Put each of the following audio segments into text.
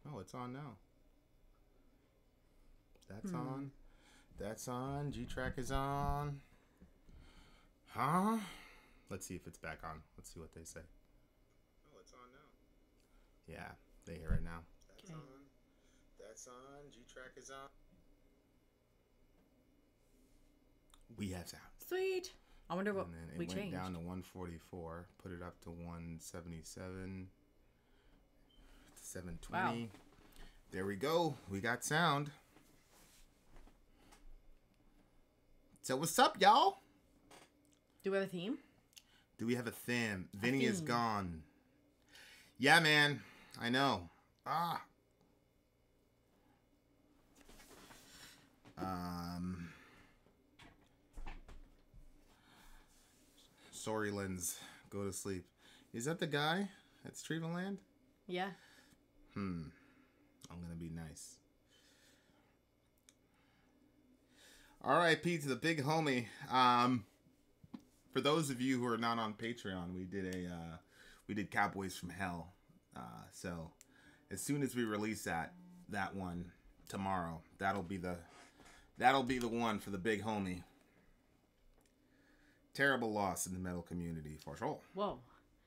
Oh, it's on now. That's on. That's on. G-Track is on. Huh? Let's see if it's back on. Let's see what they say. Oh, it's on now. Yeah, they hear it now. That's on. That's on. G-Track is on. We have sound. Sweet. I wonder what we changed. It went down to 144. Put it up to 177. 720. Wow. There we go. We got sound. So what's up, y'all? Do we have a theme? Do we have a theme? Vinny is gone. Yeah, man. I know. Sori Lens, go to sleep. Is that the guy at Streeterland? Yeah. I'm gonna be nice. R.I.P. to the big homie. For those of you who are not on Patreon, we did Cowboys from Hell. So as soon as we release that one tomorrow, that'll be the one for the big homie. Terrible loss in the metal community for sure. Whoa.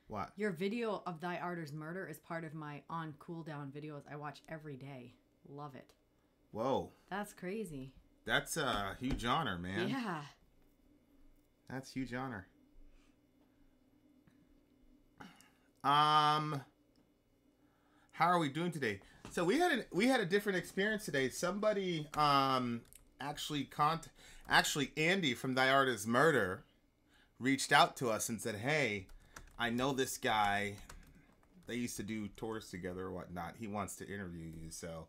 What? Your video of Thy Arter's murder is part of my on cooldown videos I watch every day. Love it. Whoa. That's crazy. That's a huge honor, man. Yeah. That's huge honor. How are we doing today? So we had a different experience today. Somebody actually Andy from Thy Arter's Murder reached out to us and said, "Hey, I know this guy. They used to do tours together or whatnot. He wants to interview you." So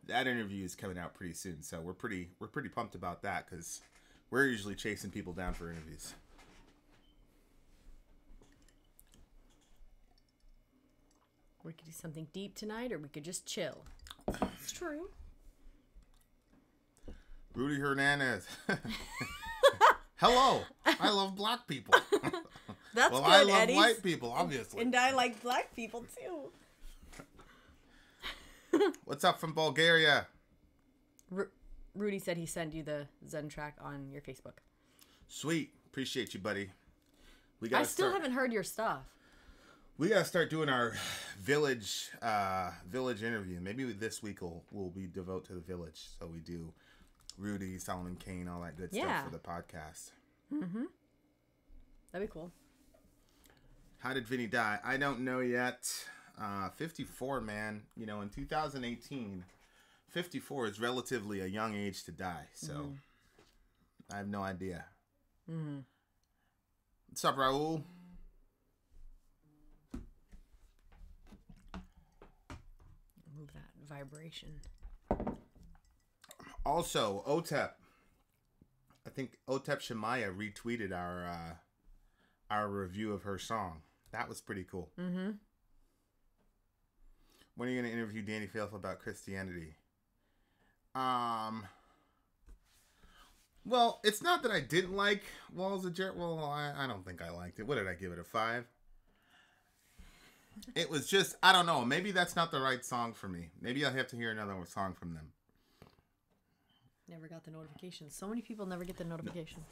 that interview is coming out pretty soon. So we're pretty pumped about that because we're usually chasing people down for interviews. We could do something deep tonight, or we could just chill. It's true. Rudy Hernandez. Hello. I love black people. That's well, good, I love Eddie's. white people, obviously. And I like black people, too. What's up from Bulgaria? Rudy said he sent you the Zen track on your Facebook. Sweet. Appreciate you, buddy. I still haven't heard your stuff. We got to start doing our village interview. Maybe this week we'll be devote to the village. So we do Rudy, Solomon Kane, all that good stuff for the podcast. Mm-hmm. That'd be cool. How did Vinny die? I don't know yet. 54, man. You know, in 2018, 54 is relatively a young age to die. So I have no idea. Mm-hmm. What's up, Raul? Move that vibration. Also, OTEP. I think OTEP Shemaya retweeted our review of her song. That was pretty cool. Mm-hmm. When are you going to interview Danny Failful about Christianity? Well, it's not that I didn't like Walls of Jericho. Well, I don't think I liked it. What did I give it, a 5? It was just, I don't know. Maybe that's not the right song for me. Maybe I'll have to hear another song from them. Never got the notification. So many people never get the notification.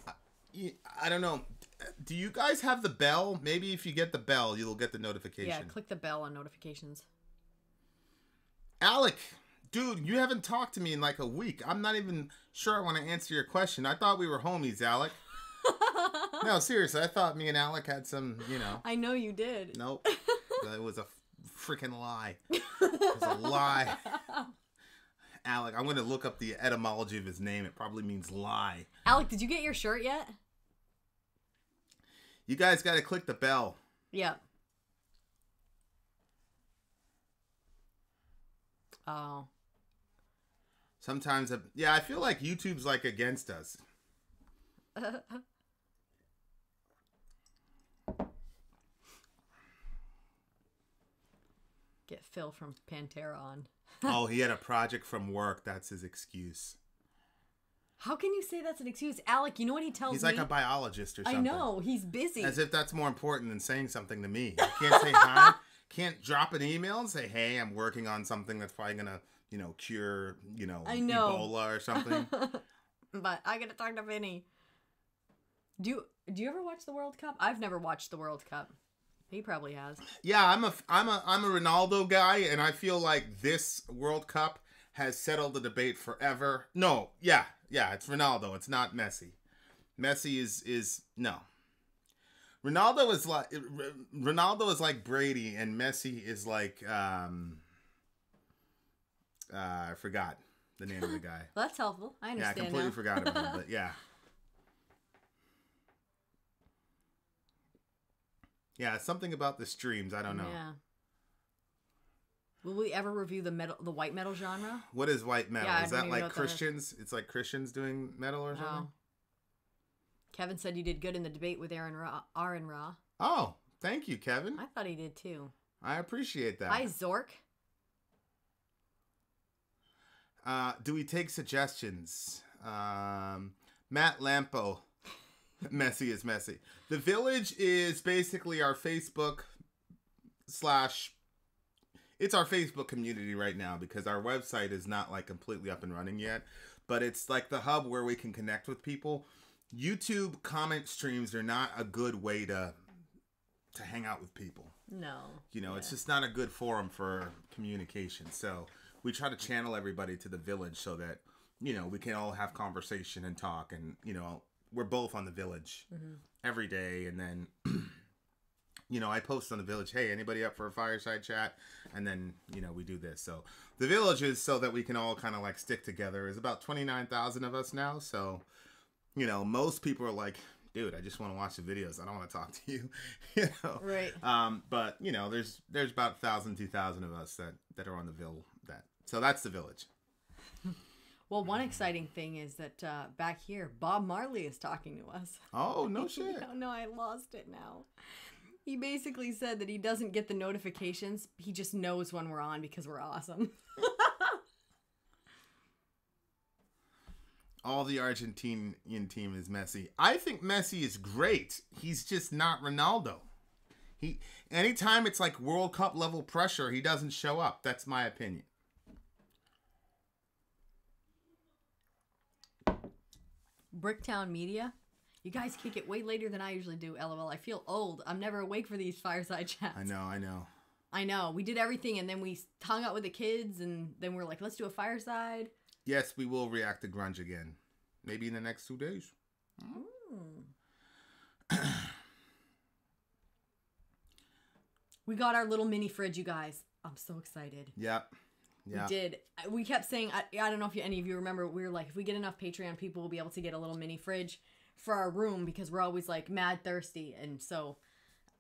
I don't know. Do you guys have the bell? Maybe if you get the bell, you'll get the notification. Yeah, click the bell on notifications. Alec, dude, you haven't talked to me in like a week. I'm not even sure I want to answer your question. I thought we were homies, Alec. No, seriously, I thought me and Alec had some, you know. I know you did. Nope. It was a freaking lie. It was a lie. Alec, I'm going to look up the etymology of his name. It probably means lie. Alec, did you get your shirt yet? You guys got to click the bell. Yeah. Oh. Sometimes, I feel like YouTube's like against us. Get Phil from Pantera on. Oh, he had a project from work. That's his excuse. How can you say that's an excuse? Alec, you know what he tells me? He's like a biologist or something. I know. He's busy. As if that's more important than saying something to me. You can't say hi. can't drop an email and say, hey, I'm working on something that's probably going to, cure, I know. Ebola or something. But I got to talk to Vinny. Do you ever watch the World Cup? I've never watched the World Cup. He probably has. Yeah, I'm a Ronaldo guy, and I feel like this World Cup has settled the debate forever. No, yeah, it's Ronaldo. It's not Messi. Messi is no. Ronaldo is like Brady, and Messi is like I forgot the name of the guy. Well, that's helpful. I understand. Yeah, I completely now. forgot about him, but yeah. Yeah, something about the streams. I don't know. Yeah. Will we ever review the white metal genre? What is white metal? Yeah, is that like Christians? It's like Christians doing metal or something? Oh. Kevin said you did good in the debate with Aaron Ra. Oh, thank you, Kevin. I thought he did too. I appreciate that. Hi, Zork. Do we take suggestions? Matt Lampo. Messy is messy. The Village is basically our Facebook it's our Facebook community right now because our website is not like completely up and running yet, but it's like the hub where we can connect with people. YouTube comment streams are not a good way to hang out with people. No. It's just not a good forum for communication. So we try to channel everybody to the Village so that, we can all have conversation and talk and, we're both on the Village every day. And then, I post on the Village, hey, anybody up for a fireside chat? And then, we do this. So the Village is so that we can all kind of like stick together. There's about 29,000 of us now. So, most people are like, dude, I just want to watch the videos. I don't want to talk to you. Right. But, there's about 1,000, 2,000 of us that are on the so that's the Village. Well, one exciting thing is that back here, Bob Marley is talking to us. Oh, no shit. No, I lost it now. He basically said that he doesn't get the notifications. He just knows when we're on because we're awesome. All the Argentinian team is Messi. I think Messi is great. He's just not Ronaldo. Anytime it's like World Cup level pressure, he doesn't show up. That's my opinion. Bricktown Media. You guys kick it way later than I usually do, LOL. I feel old. I'm never awake for these fireside chats. I know. We did everything, and then we hung out with the kids, and then we're like, let's do a fireside. Yes, we will react to grunge again. Maybe in the next 2 days. We got our little mini fridge, you guys. I'm so excited. Yep. We did. We kept saying, I don't know if any of you remember, we were like, if we get enough Patreon people, we'll be able to get a little mini fridge for our room because we're always like mad thirsty. And so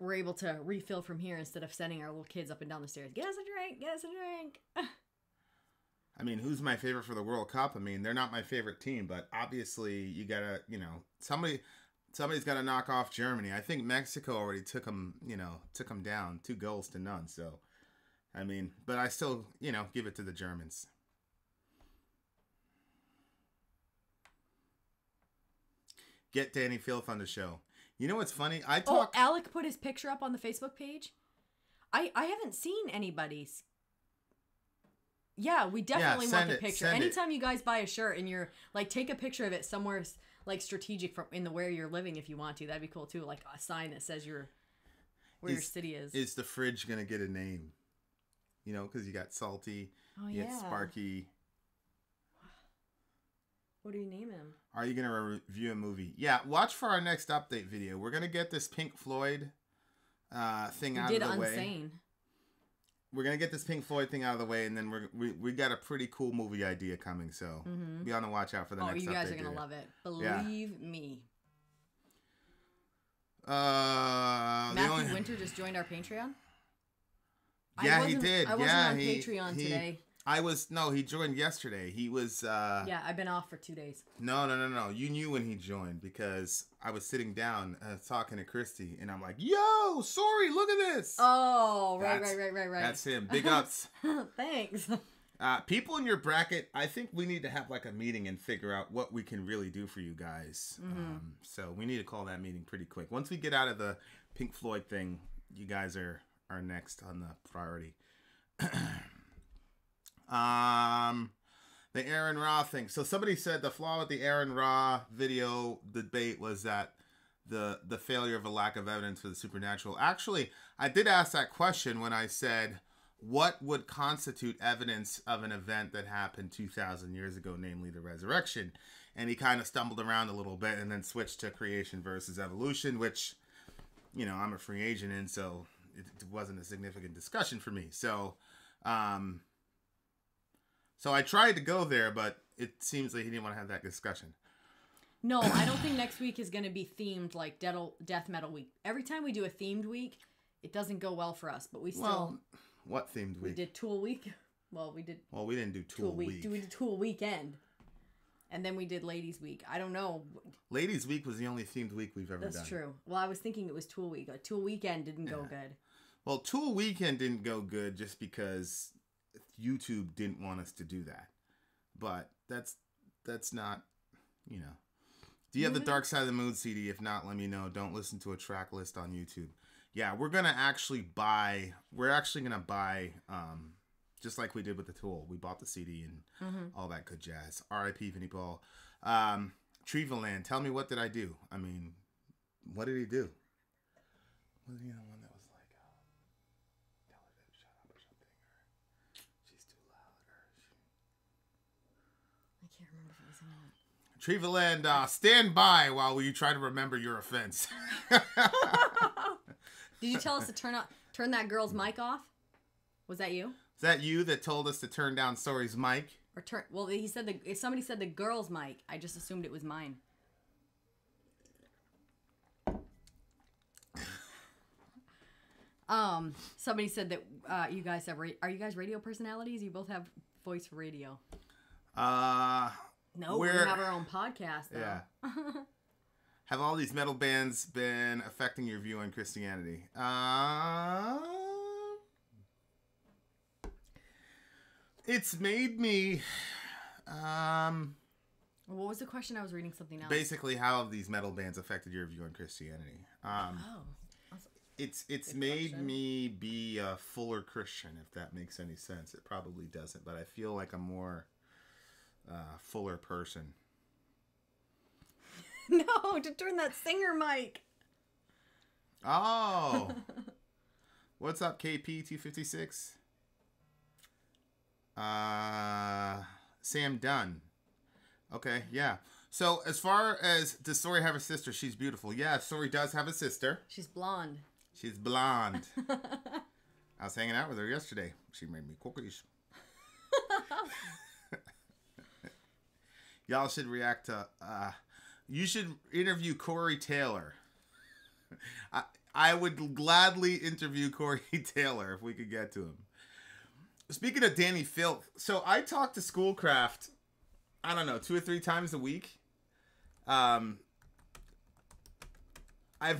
we're able to refill from here instead of sending our little kids up and down the stairs. Get us a drink. Get us a drink. I mean, who's my favorite for the World Cup? I mean, they're not my favorite team, but obviously you gotta, somebody's got to knock off Germany. I think Mexico already took them down 2-0. So, I mean, but I still, give it to the Germans. Get Danny Filth on the show. You know what's funny? Alec put his picture up on the Facebook page. I haven't seen anybody's. Yeah, we definitely want the picture. Anytime you guys buy a shirt and you're like, take a picture of it somewhere like strategic in where you're living if you want to. That'd be cool too. Like a sign that says your city is. Is the fridge gonna get a name? Because you got Salty, you got Sparky. What do you name him? Are you gonna review a movie? Yeah, watch for our next update video. We're gonna get this Pink Floyd thing out of the way. Unsane. We're gonna get this Pink Floyd thing out of the way, and then we got a pretty cool movie idea coming. So be on the watch out for the next update. Oh, you guys are gonna love it. Believe me. Matthew Winter just joined our Patreon. Yeah, he did. I wasn't on Patreon today. He joined yesterday. He was... yeah, I've been off for 2 days. No. You knew when he joined because I was sitting down talking to Christy and I'm like, yo, sorry, look at this. Oh, right. That's him. Big ups. Thanks. People in your bracket, I think we need to have like a meeting and figure out what we can really do for you guys. So we need to call that meeting pretty quick. Once we get out of the Pink Floyd thing, you guys are are next on the priority. The Aaron Ra thing. So somebody said the flaw with the Aaron Ra video debate was that the failure of a lack of evidence for the supernatural. Actually, I did ask that question when I said, what would constitute evidence of an event that happened 2,000 years ago, namely the resurrection? And he kind of stumbled around a little bit and then switched to creation versus evolution, which, you know, I'm a free agent in, so it wasn't a significant discussion for me. So I tried to go there, but it seems like he didn't want to have that discussion. No, I don't think next week is going to be themed like Death Metal Week. Every time we do a themed week, it doesn't go well for us, but we still... Well, what themed week? We did Tool Week. Well, we didn't do Tool Week. We did Tool Weekend. And then we did Ladies Week. I don't know. Ladies Week was the only themed week we've ever done. That's true. Well, I was thinking it was Tool Week. Tool Weekend didn't go good. Well, Tool Weekend didn't go good just because YouTube didn't want us to do that. But that's not, you know. Do you have the Dark Side of the Moon CD? If not, let me know. Don't listen to a track list on YouTube. Yeah, we're going to buy, just like we did with the Tool. We bought the CD and all that good jazz. R.I.P. Vinnie Paul. Trevaland, tell me, what did I do? I mean, what did he do? Was he the one that was like, tell her to shut up or something, or she's too loud, or I can't remember if it was in that. Trevaland, stand by while you try to remember your offense. Did you tell us to turn that girl's mic off? Was that you? Is that you that told us to turn down Sori's mic? Well, he said if somebody said the girl's mic, I just assumed it was mine. Somebody said that you guys have are you guys radio personalities? You both have voice for radio. No, we have our own podcast though. Yeah. Have all these metal bands been affecting your view on Christianity? It's made me... what was the question? I was reading something else. Basically, how have these metal bands affected your view on Christianity? It's made me be a fuller Christian, if that makes any sense. It probably doesn't, but I feel like a more fuller person. No, to turn that singer mic. Oh. What's up, KP256? Sam Dunn. Okay, yeah. So as far as, does Sori have a sister? She's beautiful. Yeah, Sori does have a sister. She's blonde. She's blonde. I was hanging out with her yesterday. She made me cookies. Y'all should react to... you should interview Corey Taylor. I would gladly interview Corey Taylor if we could get to him. Speaking of Danny Filth, so I talk to Schoolcraft, I don't know, 2 or 3 times a week. I've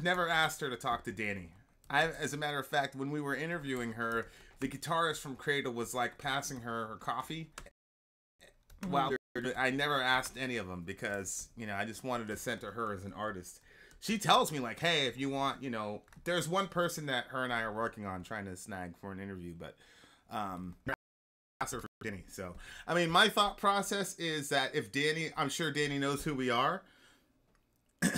never asked her to talk to Danny. As a matter of fact, when we were interviewing her, the guitarist from Cradle was like passing her coffee. Wow. I never asked any of them because, you know, I just wanted to center her as an artist. She tells me like, hey, if you want, you know, there's one person that her and I are working on trying to snag for an interview, but ask her for Danny. So, I mean, my thought process is that if Danny, I'm sure Danny knows who we are. Let's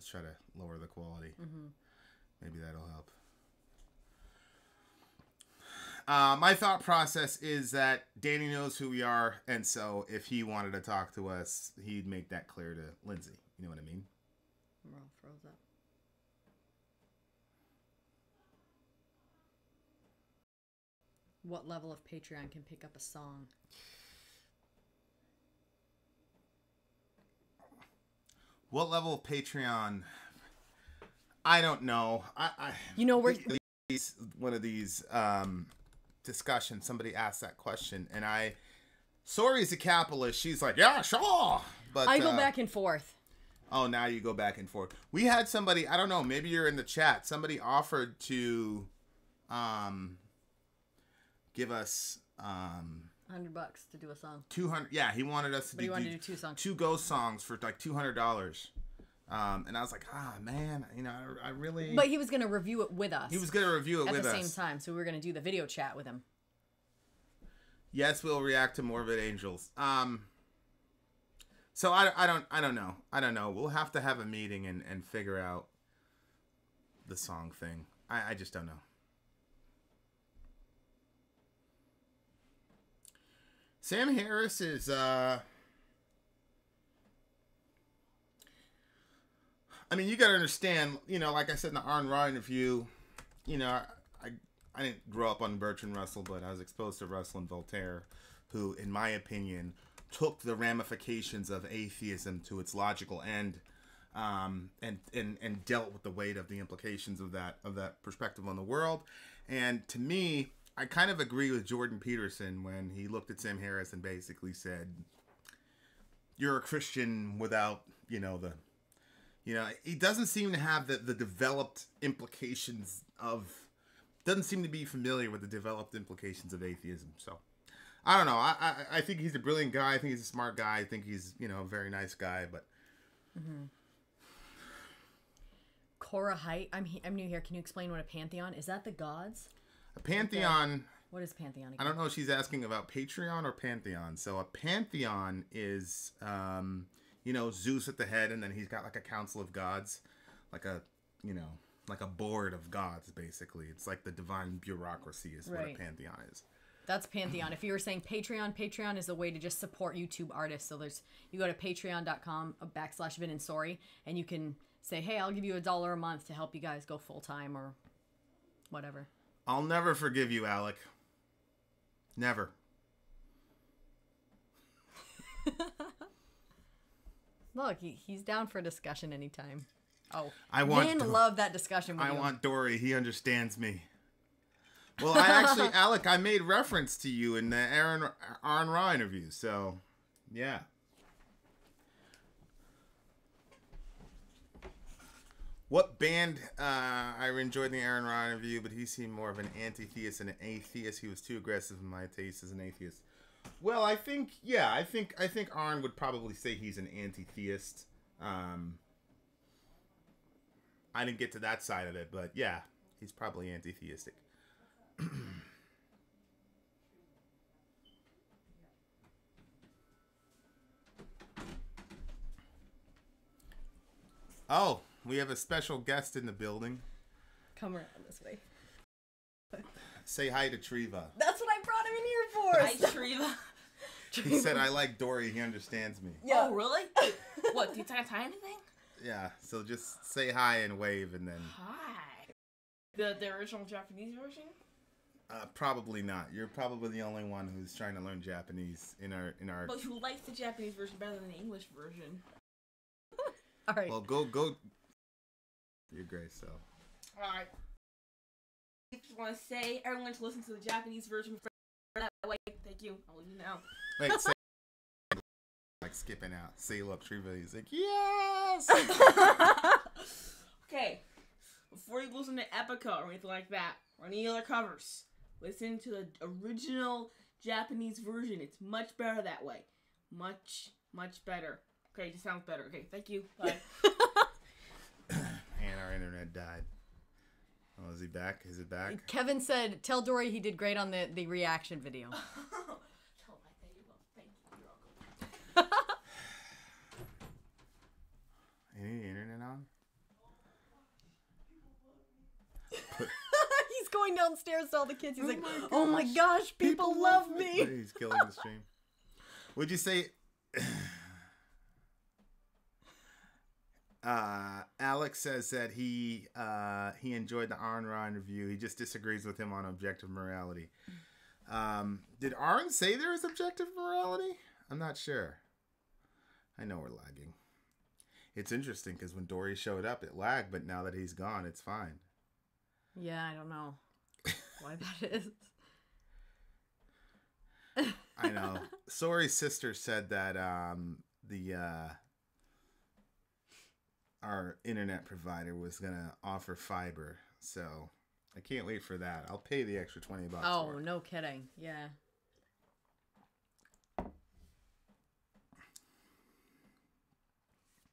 try to lower the quality. Maybe that'll help. My thought process is that Danny knows who we are, and so if he wanted to talk to us, he'd make that clear to Lindsay. You know what I mean? We're all froze up. What level of Patreon can pick up a song? What level of Patreon? I don't know. You know, we're one of these discussions. Somebody asked that question, and Sori's a capitalist. She's like, yeah, sure. But I go back and forth. Oh, now you go back and forth. We had somebody, I don't know, maybe you're in the chat. Somebody offered to give us $100 to do a song. 200. Yeah, he wanted us to do 2 songs. 2 ghost songs for like $200. And I was like, man, I really. But he was gonna review it with us. He was gonna review it with us at the same time, so we were gonna do the video chat with him. Yes, we'll react to Morbid Angels. So I don't know. We'll have to have a meeting and figure out the song thing. I just don't know. Sam Harris is I mean, you got to understand, like I said in the Arn Ryan review, I didn't grow up on Bertrand Russell, but I was exposed to Russell and Voltaire, who, in my opinion, took the ramifications of atheism to its logical end, and dealt with the weight of the implications of that perspective on the world. And to me, I kind of agree with Jordan Peterson when he looked at Sam Harris and basically said, "You're a Christian without, he doesn't seem to have the developed implications of, doesn't seem to be familiar with the developed implications of atheism." So, I don't know. I think he's a brilliant guy. I think he's a smart guy. I think he's, a very nice guy. But Cora Height, I'm new here. Can you explain what a pantheon is? That the gods? A pantheon. What is pantheon again? I don't know if she's asking about Patreon or pantheon. So a pantheon is, Zeus at the head, and then he's got like a council of gods, like a board of gods, basically. It's like the divine bureaucracy is what a pantheon is. That's Pantheon. If you were saying Patreon is a way to just support YouTube artists. So you go to patreon.com/Vin and Sori, and you can say, hey, I'll give you $1 a month to help you guys go full time or whatever. I'll never forgive you, Alec. Never. Look, he's down for a discussion anytime. Oh, Vin loved that discussion with you. I want Dory. He understands me. Well, Alec, I made reference to you in the Arn Raw interview, so, yeah. What band, I enjoyed the Aaron Raw interview, but he seemed more of an anti-theist than an atheist. He was too aggressive in my taste as an atheist. Well, I think Arn would probably say he's an anti-theist. I didn't get to that side of it, but yeah, he's probably anti-theistic. Oh, we have a special guest in the building. Come around this way. Say hi to Treva. That's what I brought him in here for. Hi, Treva. He said, I like Dory. He understands me. Yeah. Oh, really? What, do you think I tie anything? Yeah, so just say hi and wave and then... Hi. The original Japanese version? Probably not. You're probably the only one who's trying to learn Japanese in our. But who likes the Japanese version better than the English version? All right. Well, go. Your grace, so. All right. I just want to say everyone to listen to the Japanese version that way. Thank you. I'll leave you now. Wait, say like skipping out. See, look, Treva, he's like, yes. Okay. Before you listen to Epica or anything like that, or any other covers, listen to the original Japanese version. It's much better that way. Much, much better. Okay, it just sounds better. Okay, thank you. Bye. And our internet died. Oh, is he back? Is it back? Kevin said, tell Dory he did great on the reaction video. Tell him I thank you. Thank you. You're welcome. Any internet on? He's going downstairs to all the kids. He's like, oh my gosh, people love me. He's killing the stream. Would you say... Alex says that he enjoyed the Arn Ra interview. He just disagrees with him on objective morality. Did Arn say there is objective morality? I'm not sure. I know we're lagging. It's interesting because when Dory showed up, it lagged, but now that he's gone, it's fine. Yeah, I don't know why that is. I know. Sori's sister said that our internet provider was gonna offer fiber, so I can't wait for that. I'll pay the extra $20. Oh, no kidding. Yeah.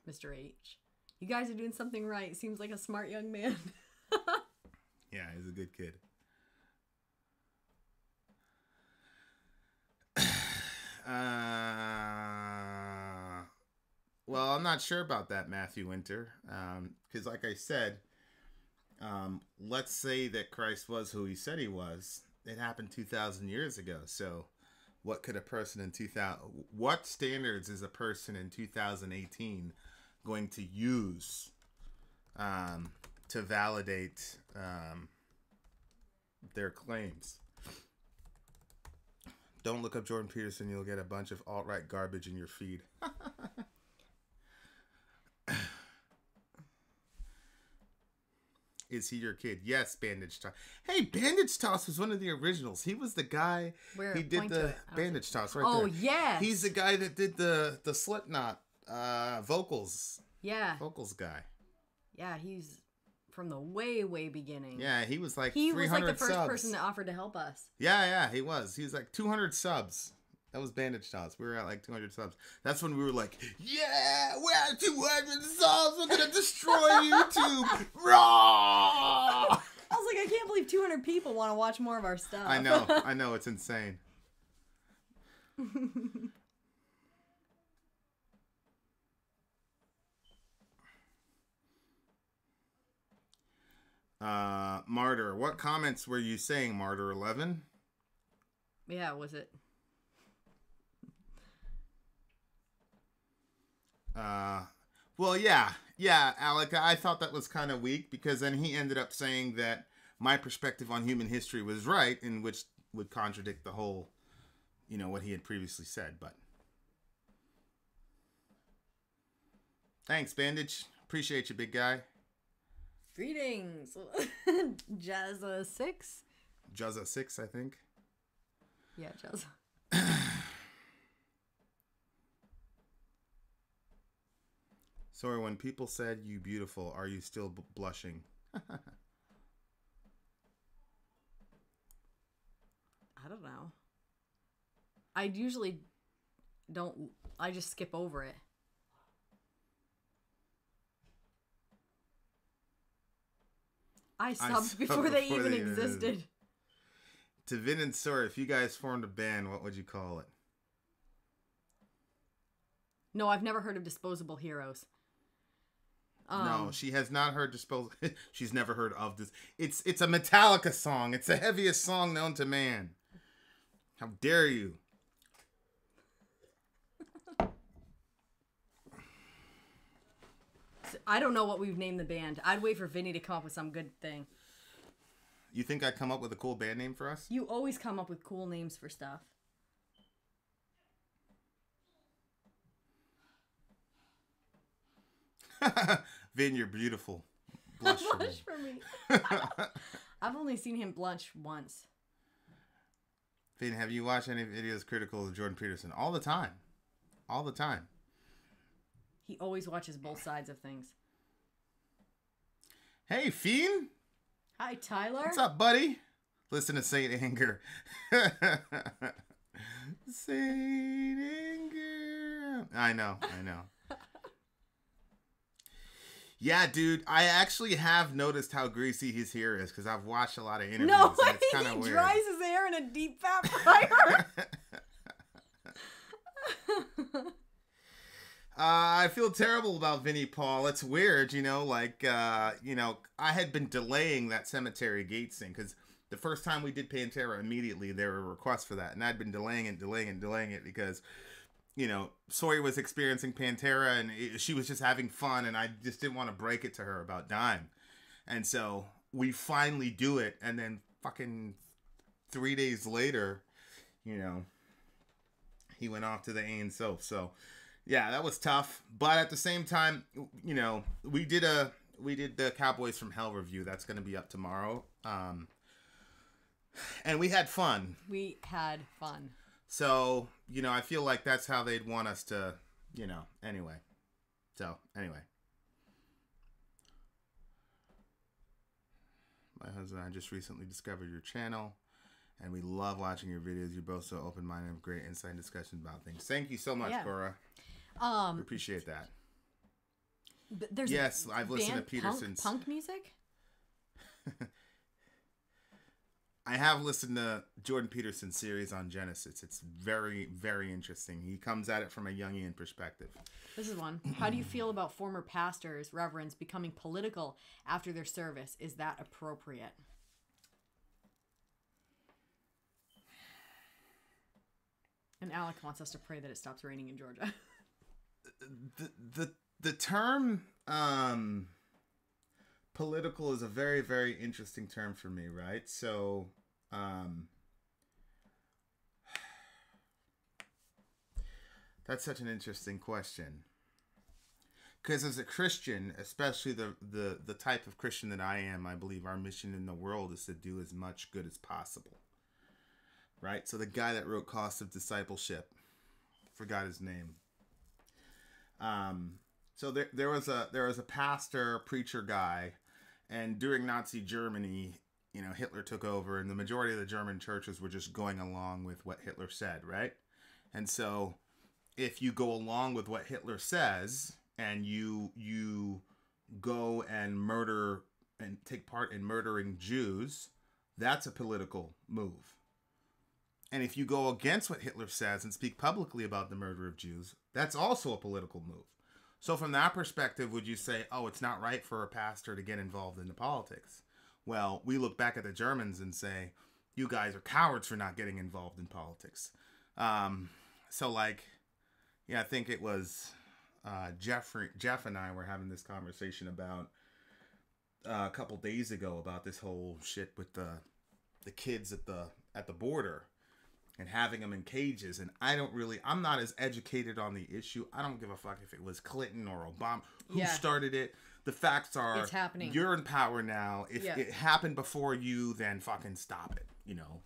Mr. H. You guys are doing something right. Seems like a smart young man. Yeah, he's a good kid. Well, I'm not sure about that, Matthew Winter. Because like I said, let's say that Christ was who he said he was. It happened 2,000 years ago. So what could a person in 2000... What standards is a person in 2018 going to use to validate their claims? Don't look up Jordan Peterson. You'll get a bunch of alt-right garbage in your feed. Is he your kid? Yes, Bandage Toss. Hey, Bandage Toss was one of the originals. He was the guy. He did the Bandage Toss right there. Oh, yes. He's the guy that did the Slipknot vocals. Yeah. Vocals guy. Yeah, he's from the way, way beginning. Yeah, he was like 300 He was like the first subs. person that offered to help us. Yeah, he was. He was like 200 subs. That was Bandage Toss. We were at like 200 subs. That's when we were like, yeah, we're at 200 subs. We're going to destroy YouTube. Raw! I was like, I can't believe 200 people want to watch more of our stuff. I know. It's insane. Martyr. What comments were you saying, Martyr 11? Yeah, was it? Well, yeah, Alec, I thought that was kind of weak because then he ended up saying that my perspective on human history was right, in which would contradict the whole, what he had previously said, but. Thanks, Bandage. Appreciate you, big guy. Greetings. Jazza 6? Jazza 6, I think. Yeah, Jazza. Sorry, when people said you beautiful, are you still blushing? I don't know. I usually don't. I just skip over it. I subbed before they even existed. To Vin and Sori, if you guys formed a band, what would you call it? No, I've never heard of Disposable Heroes. No, she has not heard Disposable. She's never heard of this. It's a Metallica song. It's the heaviest song known to man. How dare you? I don't know what we've named the band. I'd wait for Vinny to come up with some good thing. You think I'd come up with a cool band name for us? You always come up with cool names for stuff. Vin, you're beautiful. Blush for me. I've only seen him blush once. Vin, have you watched any videos critical of Jordan Peterson? All the time. All the time. He always watches both sides of things. Hey, Fiend. Hi, Tyler. What's up, buddy? Listen to Saint Anger. Saint Anger. I know. Yeah, dude, I actually have noticed how greasy his hair is because I've watched a lot of interviews. No way, it's kinda he weird. dries his hair in a deep fat fryer. I feel terrible about Vinnie Paul. It's weird, I had been delaying that Cemetery Gates thing because the first time we did Pantera, immediately there were requests for that, and I'd been delaying it because Sawyer was experiencing Pantera and she was just having fun and I just didn't want to break it to her about dying. And so we finally do it. And then fucking 3 days later, he went off to the Ain soap. So yeah, that was tough. But at the same time, we did the Cowboys from Hell review. That's going to be up tomorrow. And we had fun. So, I feel like that's how they'd want us to, anyway. So, anyway. My husband and I just recently discovered your channel, and we love watching your videos. You're both so open-minded and have great insight and discussion about things. Thank you so much, Cora. We appreciate that. There's Yes, I've listened to Peterson's. punk music. I have listened to Jordan Peterson's series on Genesis. It's very, very interesting. He comes at it from a Jungian perspective. This is one. How do you feel about former pastors, reverends becoming political after their service? Is that appropriate? And Alec wants us to pray that it stops raining in Georgia. The term political is a very, very interesting term for me, right? So that's such an interesting question. Because as a Christian, especially the type of Christian that I am, I believe our mission in the world is to do as much good as possible. Right? So the guy that wrote Cost of Discipleship, forgot his name. So there was a pastor, preacher guy, and during Nazi Germany, you know, Hitler took over, and the majority of the German churches were just going along with what Hitler said, right? And so if you go along with what Hitler says, and you go and murder and take part in murdering Jews, that's a political move. And if you go against what Hitler says and speak publicly about the murder of Jews, that's also a political move. So from that perspective, would you say, oh, it's not right for a pastor to get involved in the politics? Well, we look back at the Germans and say, you guys are cowards for not getting involved in politics. So like, yeah, I think it was Jeff and I were having this conversation about a couple days ago about this whole shit with the kids at the border and having them in cages. And I'm not as educated on the issue. I don't give a fuck if it was Clinton or Obama who started it. The facts are, it's happening. You're in power now. If it happened before you, then fucking stop it. You know,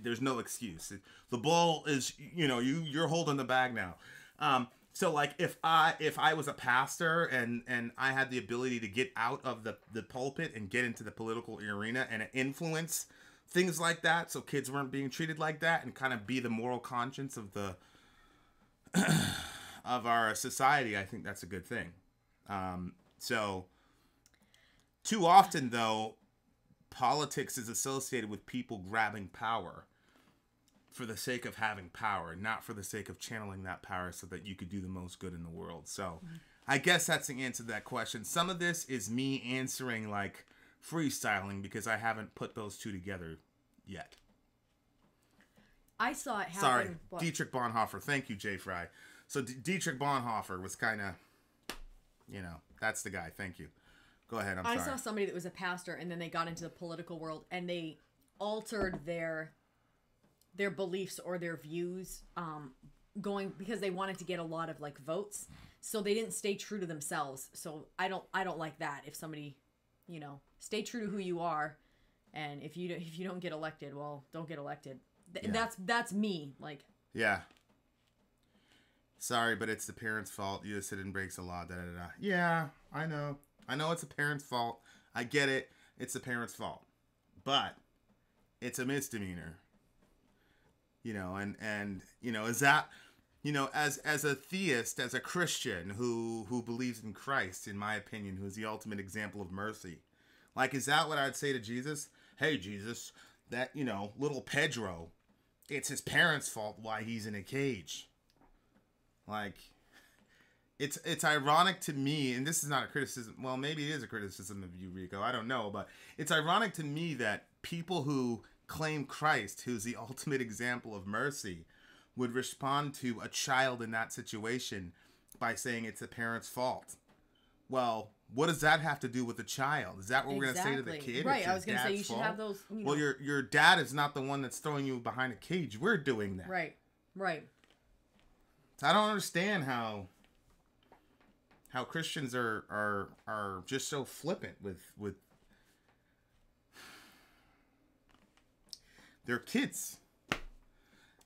there's no excuse. The ball is, you know, you're holding the bag now. So like if I was a pastor and I had the ability to get out of the pulpit and get into the political arena and influence things like that, so kids weren't being treated like that, and kind of be the moral conscience of the of our society, I think that's a good thing. So too often though, politics is associated with people grabbing power for the sake of having power, not for the sake of channeling that power so that you could do the most good in the world. So I guess that's the answer to that question. Some of this is me answering like freestyling because I haven't put those two together yet. I saw it happen. Sorry, Dietrich Bonhoeffer. Thank you, Jay Fry. So Dietrich Bonhoeffer was kind of, you know, that's the guy. Thank you. Go ahead. I'm sorry. I saw somebody that was a pastor, and then they got into the political world, and they altered their beliefs or their views, going because they wanted to get a lot of like votes. So they didn't stay true to themselves. So I don't like that. If somebody, you know, stay true to who you are, and if you don't get elected, well, don't get elected. That's me. Like, yeah. Sorry, but it's the parents' fault. You just didn't break the law. Da da da. Yeah, I know it's a parent's fault. I get it. It's the parents' fault, but it's a misdemeanor. You know, and you know, is that, you know, as a theist, as a Christian who believes in Christ, in my opinion, who's the ultimate example of mercy, like, is that what I'd say to Jesus? Hey, Jesus, that, you know, little Pedro, it's his parents' fault why he's in a cage. Like, it's ironic to me, and this is not a criticism. Well, maybe it is a criticism of you, Rico. I don't know, but it's ironic to me that people who claim Christ, who's the ultimate example of mercy, would respond to a child in that situation by saying it's the parent's fault. Well, what does that have to do with the child? Is that what we're going to say to the kid? Right, I was going to say you should have those. You know. Well, your dad is not the one that's throwing you behind a cage. We're doing that. Right. So I don't understand how Christians are just so flippant with their kids.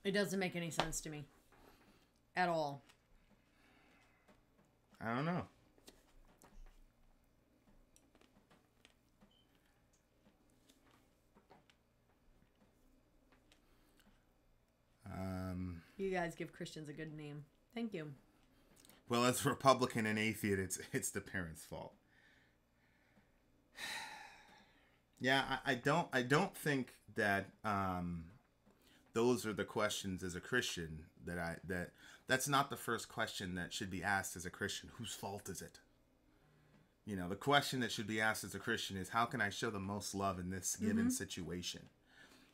It doesn't make any sense to me at all. I don't know. You guys give Christians a good name. Thank you. Well, as a Republican and atheist, it's the parents' fault. Yeah, I don't think that those are the questions as a Christian that's not the first question that should be asked as a Christian. Whose fault is it? You know, the question that should be asked as a Christian is, how can I show the most love in this given situation?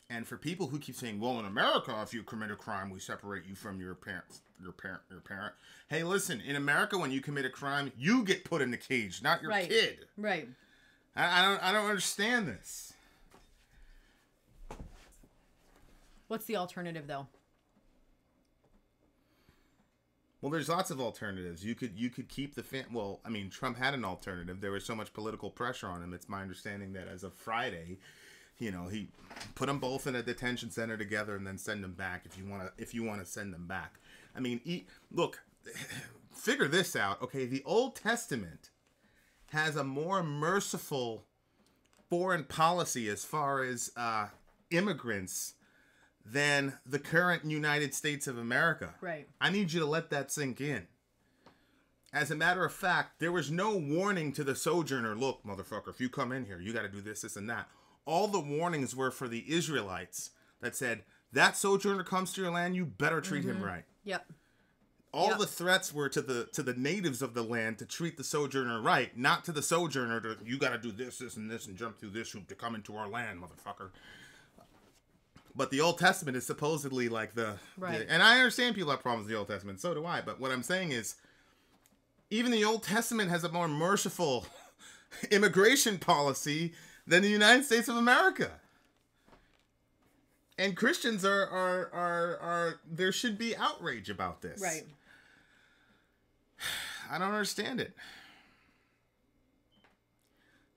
And for people who keep saying, well, in America, if you commit a crime, we separate you from your parent. Hey, listen, in America, when you commit a crime, you get put in the cage, not your kid. Right. I don't understand this. What's the alternative, though? Well, there's lots of alternatives. You could keep the well, I mean, Trump had an alternative. There was so much political pressure on him. It's my understanding that as of Friday, you know, he put them both in a detention center together and then send them back if you want to send them back. I mean, look, figure this out. Okay, the Old Testament has a more merciful foreign policy as far as immigrants than the current United States of America. Right. I need you to let that sink in. As a matter of fact, there was no warning to the sojourner, look, motherfucker, if you come in here, you got to do this, this, and that. All the warnings were for the Israelites that said, that sojourner comes to your land, you better treat him right. Yep. All the threats were to the natives of the land to treat the sojourner right, not to the sojourner to, you got to do this, this, and this, and jump through this hoop to come into our land, motherfucker. But the Old Testament is supposedly like and I understand people have problems with the Old Testament, so do I. But what I'm saying is, even the Old Testament has a more merciful immigration policy than the United States of America. And Christians are there should be outrage about this. Right. I don't understand it.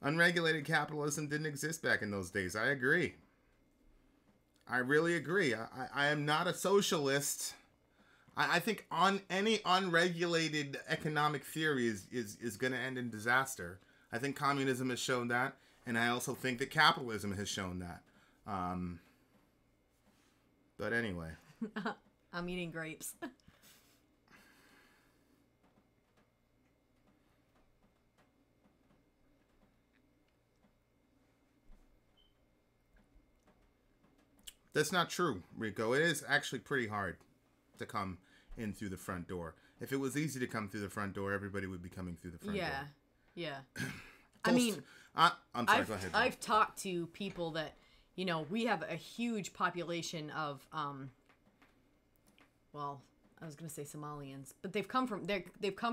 Unregulated capitalism didn't exist back in those days. I agree. I really agree. I am not a socialist. I think on any unregulated economic theory is going to end in disaster. I think communism has shown that, and I also think that capitalism has shown that. But anyway. I'm eating grapes. That's not true, Rico. It is actually pretty hard to come in through the front door. If it was easy to come through the front door, everybody would be coming through the front door. Yeah. I mean, I'm sorry, go ahead. I've talked to people that, you know, we have a huge population of, well, I was going to say Somalians, but they've come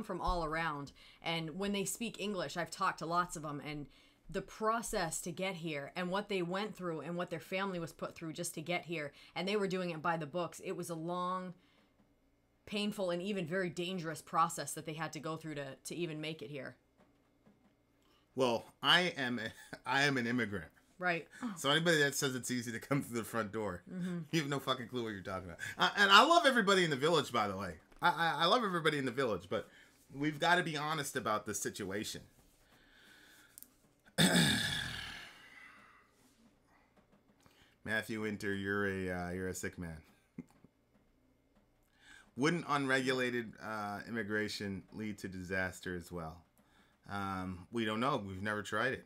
from all around. And when they speak English, I've talked to lots of them, and the process to get here and what they went through and what their family was put through just to get here, and they were doing it by the books. It was a long, painful, and even very dangerous process that they had to go through to even make it here. Well, I am an immigrant. Right. So anybody that says it's easy to come through the front door, you have no fucking clue what you're talking about. And I love everybody in the village, by the way. I love everybody in the village, but we've got to be honest about the situation. Matthew Winter, you're a sick man. Wouldn't unregulated immigration lead to disaster as well? We don't know. We've never tried it.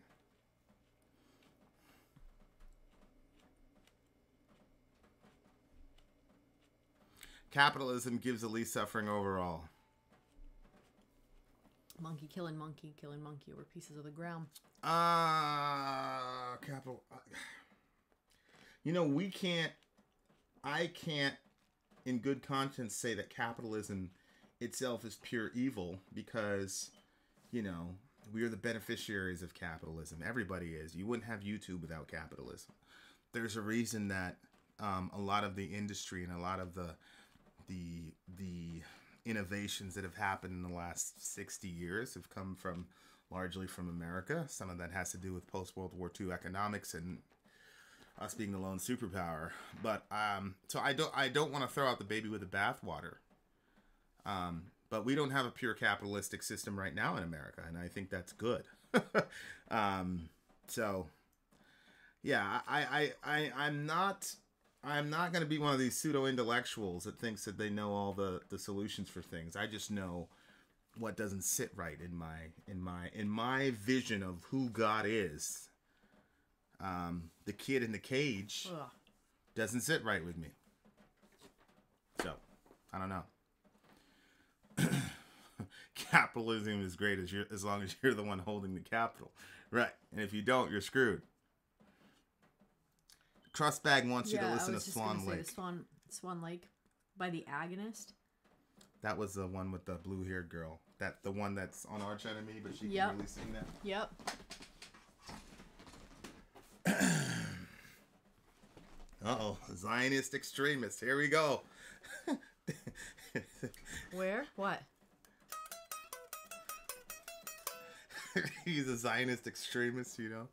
Capitalism gives the least suffering overall. Monkey killing monkey over pieces of the ground. Capital. You know, I can't in good conscience say that capitalism itself is pure evil because, you know, we are the beneficiaries of capitalism. Everybody is. You wouldn't have YouTube without capitalism. There's a reason that a lot of the industry and a lot of the innovations that have happened in the last 60 years have come largely from America. Some of that has to do with post-World War II economics and us being the lone superpower. But so I don't want to throw out the baby with the bathwater. But we don't have a pure capitalistic system right now in America, and I think that's good. So yeah, I'm not going to be one of these pseudo-intellectuals that thinks that they know all the solutions for things. I just know what doesn't sit right in my vision of who God is. The kid in the cage doesn't sit right with me. So, I don't know. Capitalism is great as long as you're the one holding the capital. Right. And if you don't, you're screwed. Trustbag wants you to listen to Swan Lake. Swan Lake by The Agonist. That was the one with the blue-haired girl. The one that's on Arch Enemy, but she can really sing that. Yep. Uh-oh. Zionist extremists. Here we go. Where? What? He's a Zionist extremist, you know?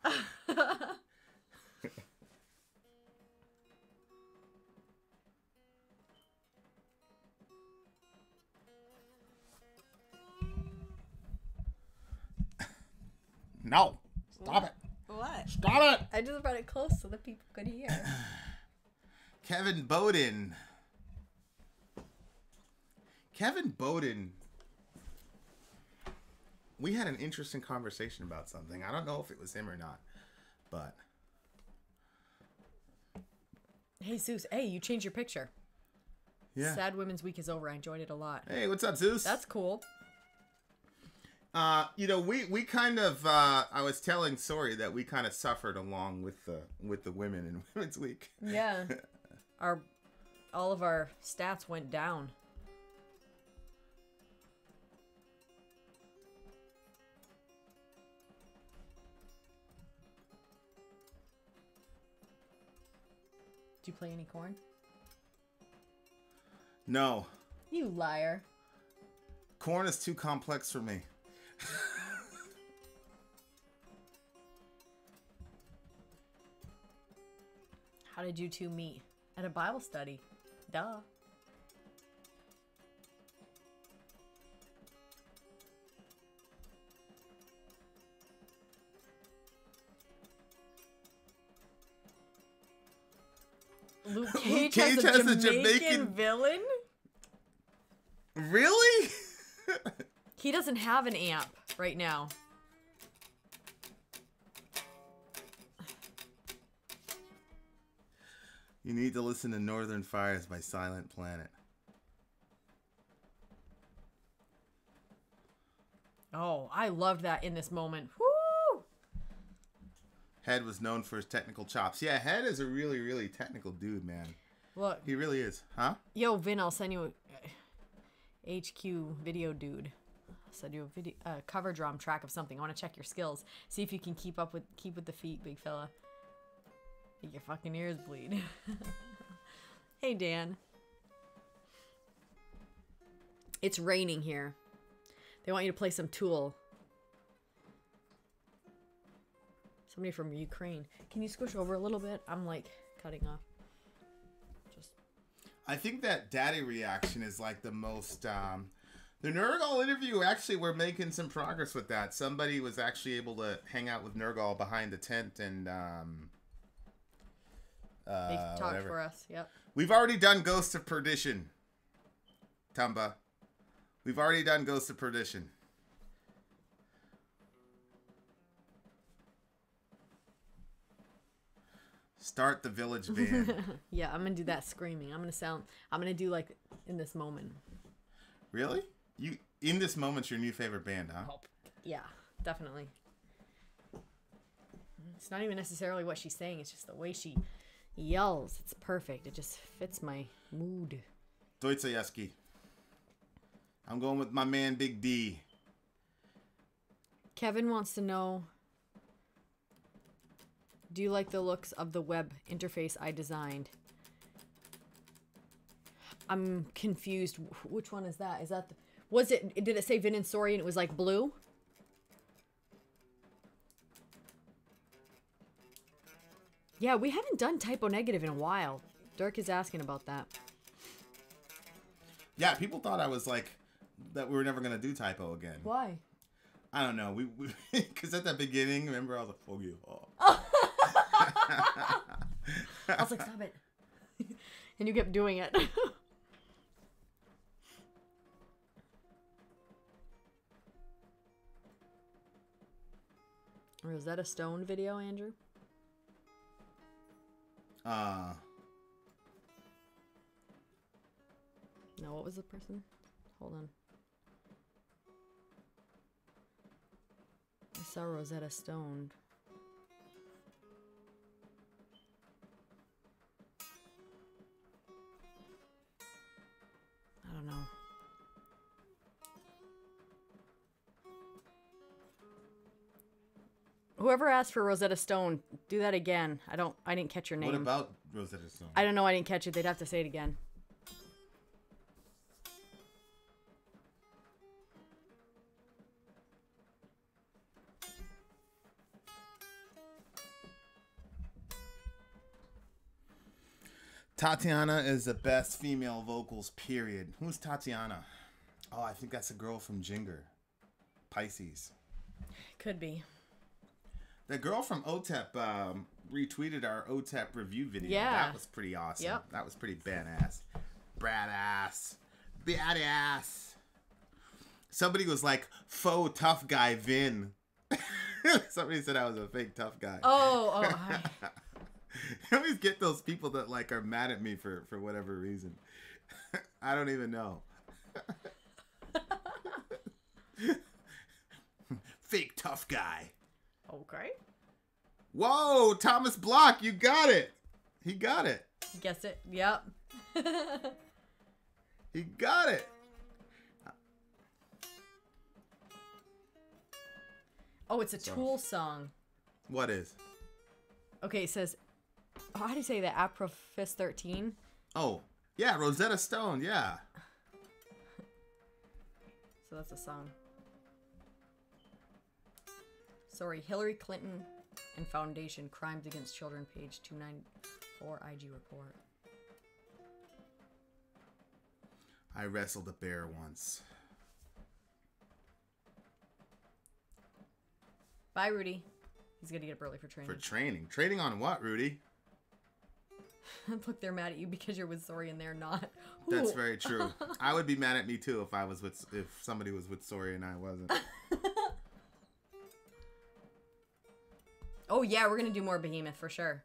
No. Stop it. What? Stop it. I just brought it close so that people could hear. Kevin Bowden. We had an interesting conversation about something. I don't know if it was him or not, but. Hey, Zeus. Hey, you changed your picture. Yeah. Sad Women's Week is over. I enjoyed it a lot. Hey, what's up, Zeus? That's cool. We kind of, I was telling Sori that we kind of suffered along with the women in Women's Week. Yeah. All of our stats went down. Did you play any corn? No. You liar. Corn is too complex for me. How did you two meet? At a Bible study. Duh. Luke Cage has a Jamaican villain? Really? He doesn't have an amp right now. You need to listen to Northern Fires by Silent Planet. Oh, I loved that in this moment. Woo! Head was known for his technical chops. Yeah, Head is a really, really technical dude, man. Look. He really is. Huh? Yo, Vin, I'll send you a HQ video dude. I'll send you a video, cover drum track of something. I want to check your skills. See if you can keep with the feet, big fella. Make your fucking ears bleed. Hey, Dan. It's raining here. They want you to play some Tool. Somebody from Ukraine. Can you squish over a little bit? I'm like cutting off. I think that daddy reaction is like the most... the Nurgle interview, actually, we're making some progress with that. Somebody was actually able to hang out with Nurgle behind the tent and... they talked for us, yep. We've already done Ghost of Perdition, Tumba. We've already done Ghost of Perdition. Start the village band. Yeah, I'm gonna do that screaming. I'm gonna do like in this moment. Really? You in this moment's your new favorite band, huh? Yeah, definitely. It's not even necessarily what she's saying, it's just the way she yells. It's perfect. It just fits my mood. Dostoevsky. I'm going with my man Big D. Kevin wants to know, do you like the looks of the web interface I designed? I'm confused. Which one is that? Is that did it say Vin and Sori and it was like blue? Yeah, we haven't done Typo Negative in a while. Dirk is asking about that. Yeah, people thought I was like, that we were never going to do Typo again. Why? I don't know. We because at the beginning, remember, I was like, "Oh, you." Oh. I was like, "Stop it!" And you kept doing it. Rosetta Stone video, Andrew? Uh, No, what was the person? Hold on. I saw Rosetta Stone. I don't know. Whoever asked for Rosetta Stone, do that again. I didn't catch your name. what about Rosetta Stone? I don't know, I didn't catch it. They'd have to say it again. Tatiana is the best female vocals, period. Who's Tatiana? Oh, I think that's a girl from Jinger. Pisces. Could be. The girl from OTEP retweeted our OTEP review video. Yeah. That was pretty awesome. Yep. That was pretty badass. Bradass. Badass. Somebody was like, faux tough guy Vin. Somebody said I was a fake tough guy. Oh. I always get those people that like are mad at me for whatever reason. I don't even know. Fake tough guy. Okay. Whoa, Thomas Block, you got it. He got it. Guess it. Yep. He got it. Oh, it's a Tool song. What is? Okay, it says, how do you say that? Aprophis 13? Oh, yeah, Rosetta Stone, yeah. So that's a song. Sorry, Hillary Clinton and Foundation Crimes Against Children, page 294 IG report. I wrestled a bear once. Bye, Rudy. He's gonna get up early for training. For training? Training on what, Rudy? Look, they're mad at you because you're with Sori and they're not. That's Ooh. very true. I would be mad at me too if somebody was with Sori and I wasn't. Oh yeah, we're gonna do more Behemoth for sure.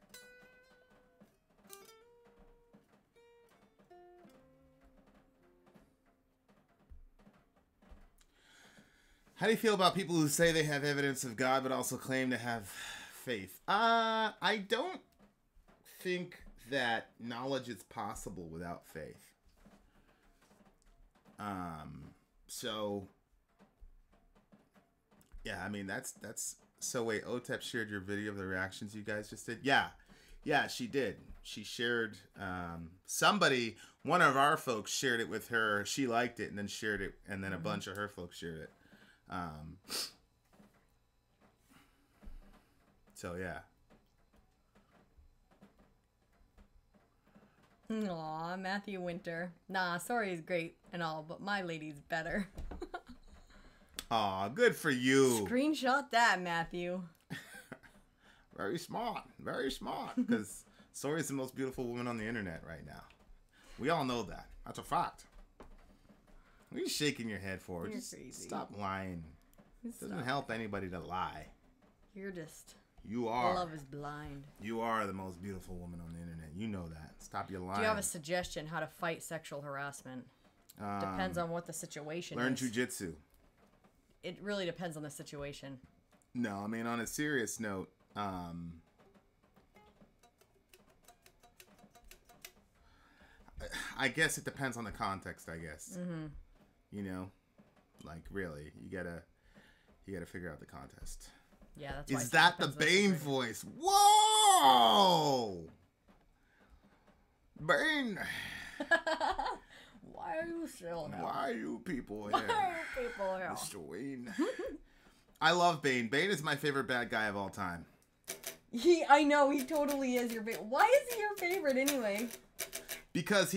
How do you feel about people who say they have evidence of God but also claim to have faith? I don't think that knowledge is possible without faith. So yeah, I mean that's so wait, OTEP shared your video of the reactions you guys just did? Yeah, she did. She shared one of our folks shared it with her. She liked it and then shared it, and then a bunch of her folks shared it. So yeah. Aw, Matthew Winter. Nah, Sori is great and all, but my lady's better. Aw, good for you. Screenshot that, Matthew. Very smart. Very smart. Because Sori's the most beautiful woman on the internet right now. We all know that. That's a fact. What are you shaking your head for? You're Just crazy. stop lying. It doesn't Stop. help anybody to lie. You're just... You are. Love is blind. You are the most beautiful woman on the internet. You know that. Stop your lying. Do you have a suggestion how to fight sexual harassment? Depends on what the situation learn is. jujitsu. It really depends on the situation. No, I mean, on a serious note, I guess it depends on the context, I guess. Mm-hmm. You know? Like, really, you gotta figure out the context. Yeah, that's why I Is said that the depends on Bane situation. voice? Whoa! Bane! Why are you still here? Why are you people Why here? are you people here? Mr. Wayne. I love Bane. Bane is my favorite bad guy of all time. I know, he totally is your favorite. Why is he your favorite anyway? Because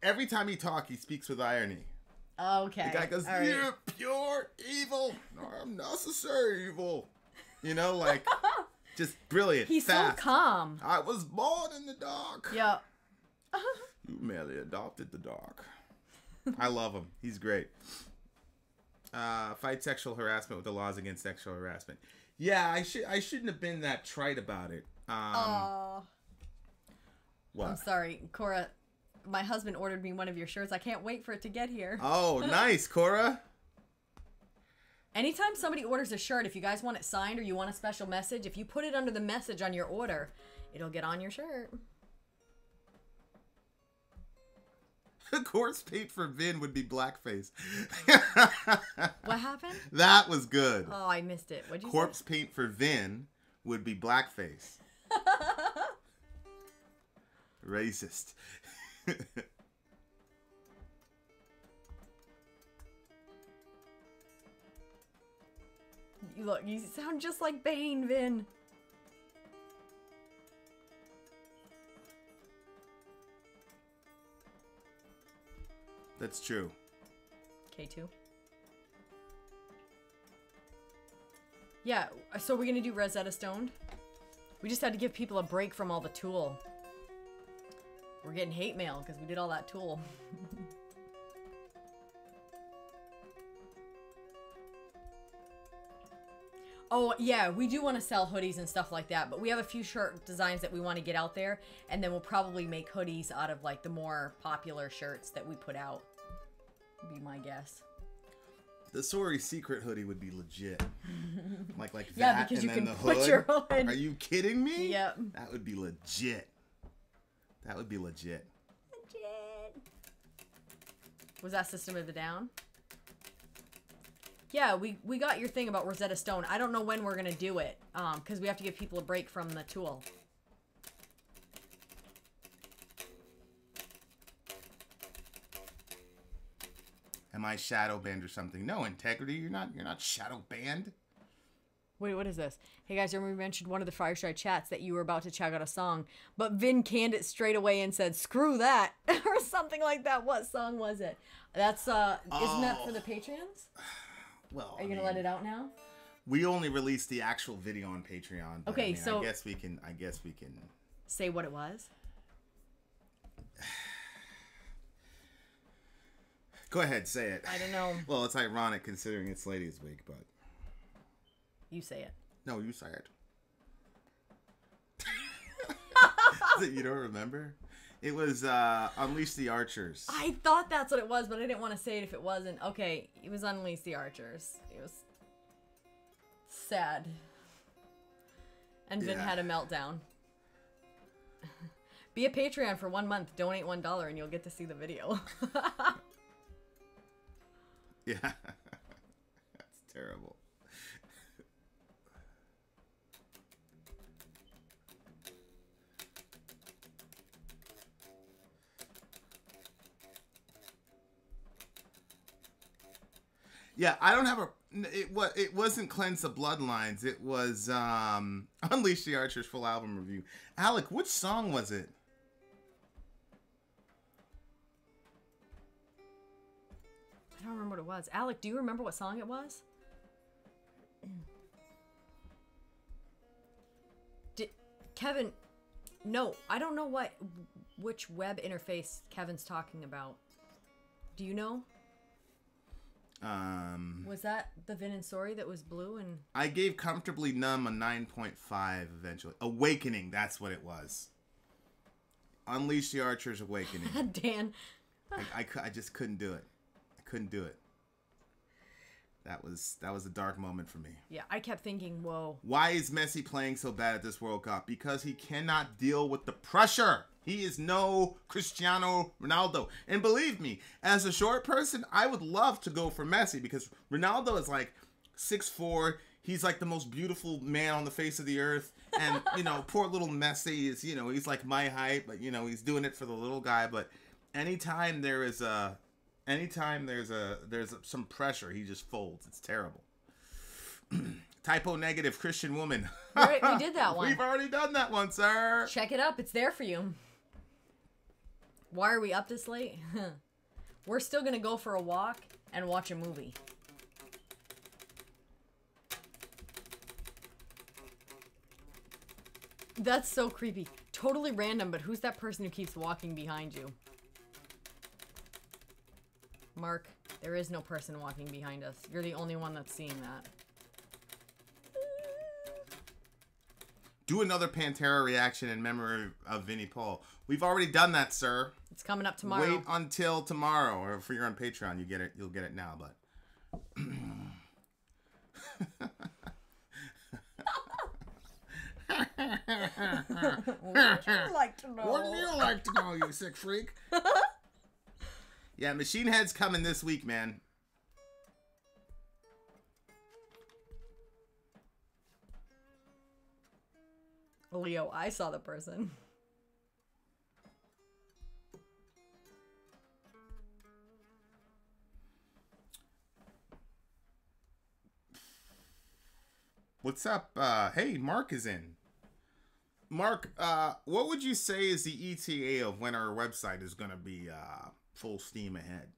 every time he talks, he speaks with irony. Okay. The guy goes, all right. "You're pure evil. I'm necessary evil." You know, like, just brilliant. He's fast. so calm. I was born in the dark. Yeah. You merely adopted the dark. I love him. He's great. Fight sexual harassment with the laws against sexual harassment. Yeah, I shouldn't have been that trite about it. What? I'm sorry, Cora. My husband ordered me one of your shirts. I can't wait for it to get here. Oh, nice, Cora. Anytime somebody orders a shirt, if you guys want it signed or you want a special message, if you put it under the message on your order, it'll get on your shirt. Corpse paint for Vin would be blackface. What happened? That was good. Oh, I missed it. What'd you Corpse say? paint for Vin would be blackface. Racist. Look, you sound just like Bane, Vin. That's true. K2. Yeah, so we're gonna do Rosetta Stone. We just had to give people a break from all the Tool. We're getting hate mail because we did all that Tool. Oh, yeah, we do want to sell hoodies and stuff like that, but we have a few shirt designs that we want to get out there, and then we'll probably make hoodies out of, like, the more popular shirts that we put out. Would be my guess. The Sori secret hoodie would be legit. like Yeah, that, because and you then can the put hood. your hood. Are you kidding me? Yep. That would be legit. That would be legit. Legit. Was that System of a Down? Yeah, we got your thing about Rosetta Stone. I don't know when we're going to do it, because we have to give people a break from the Tool. Am I shadow banned or something? No, integrity. You're not shadow banned. Wait, what is this? Hey guys, remember we mentioned one of the FireSide chats that you were about to check out a song, but Vin canned it straight away and said, "Screw that," or something like that. What song was it? That's isn't that for the Patreons? Well, Are you gonna let it out now? We only released the actual video on Patreon. But Okay, so I guess we can. say what it was. Go ahead, say it. I don't know. Well, it's ironic considering it's Ladies' Week, but You say it. no, you say it. You don't remember? It was Unleash the Archers. I thought that's what it was, but I didn't want to say it if it wasn't. Okay, it was Unleash the Archers. It was sad. And Vin had a meltdown. Be a Patreon for 1 month. Donate $1 and you'll get to see the video. Yeah. That's terrible. Yeah, I don't have a. It wasn't Cleanse the Bloodlines. It was Unleash the Archers full album review. Alec, which song was it? I don't remember what it was. Alec, do you remember what song it was? Kevin, no, I don't know which web interface Kevin's talking about. Do you know? Was that the Vin and Sori that was blue and... I gave Comfortably Numb a 9.5 eventually. Awakening, that's what it was. Unleash the Archers Awakening. Dan. I just couldn't do it. I couldn't do it. That was a dark moment for me. Yeah, I kept thinking, whoa. Why is Messi playing so bad at this World Cup? Because he cannot deal with the pressure. He is no Cristiano Ronaldo. And believe me, as a short person, I would love to go for Messi because Ronaldo is like 6'4". He's like the most beautiful man on the face of the earth. And, poor little Messi is, he's like my height, but, he's doing it for the little guy. But anytime there's some pressure, he just folds. It's terrible. Typo negative Christian woman. Right, we did that one. We've already done that one, sir. Check it up. It's there for you. Why are we up this late? We're still going to go for a walk and watch a movie. That's so creepy. Totally random, but who's that person who keeps walking behind you? Mark. There is no person walking behind us. You're the only one that's seeing that. Do another Pantera reaction in memory of Vinnie Paul. We've already done that, sir. It's coming up tomorrow. Wait until tomorrow, or if you're on Patreon, you get it. You'll get it now. But What would you like to know? what do you like to know, you sick freak? Yeah, Machine Head's coming this week, man. Leo, I saw the person. What's up? Hey, Mark is in. Mark, what would you say is the ETA of when our website is going to be full steam ahead?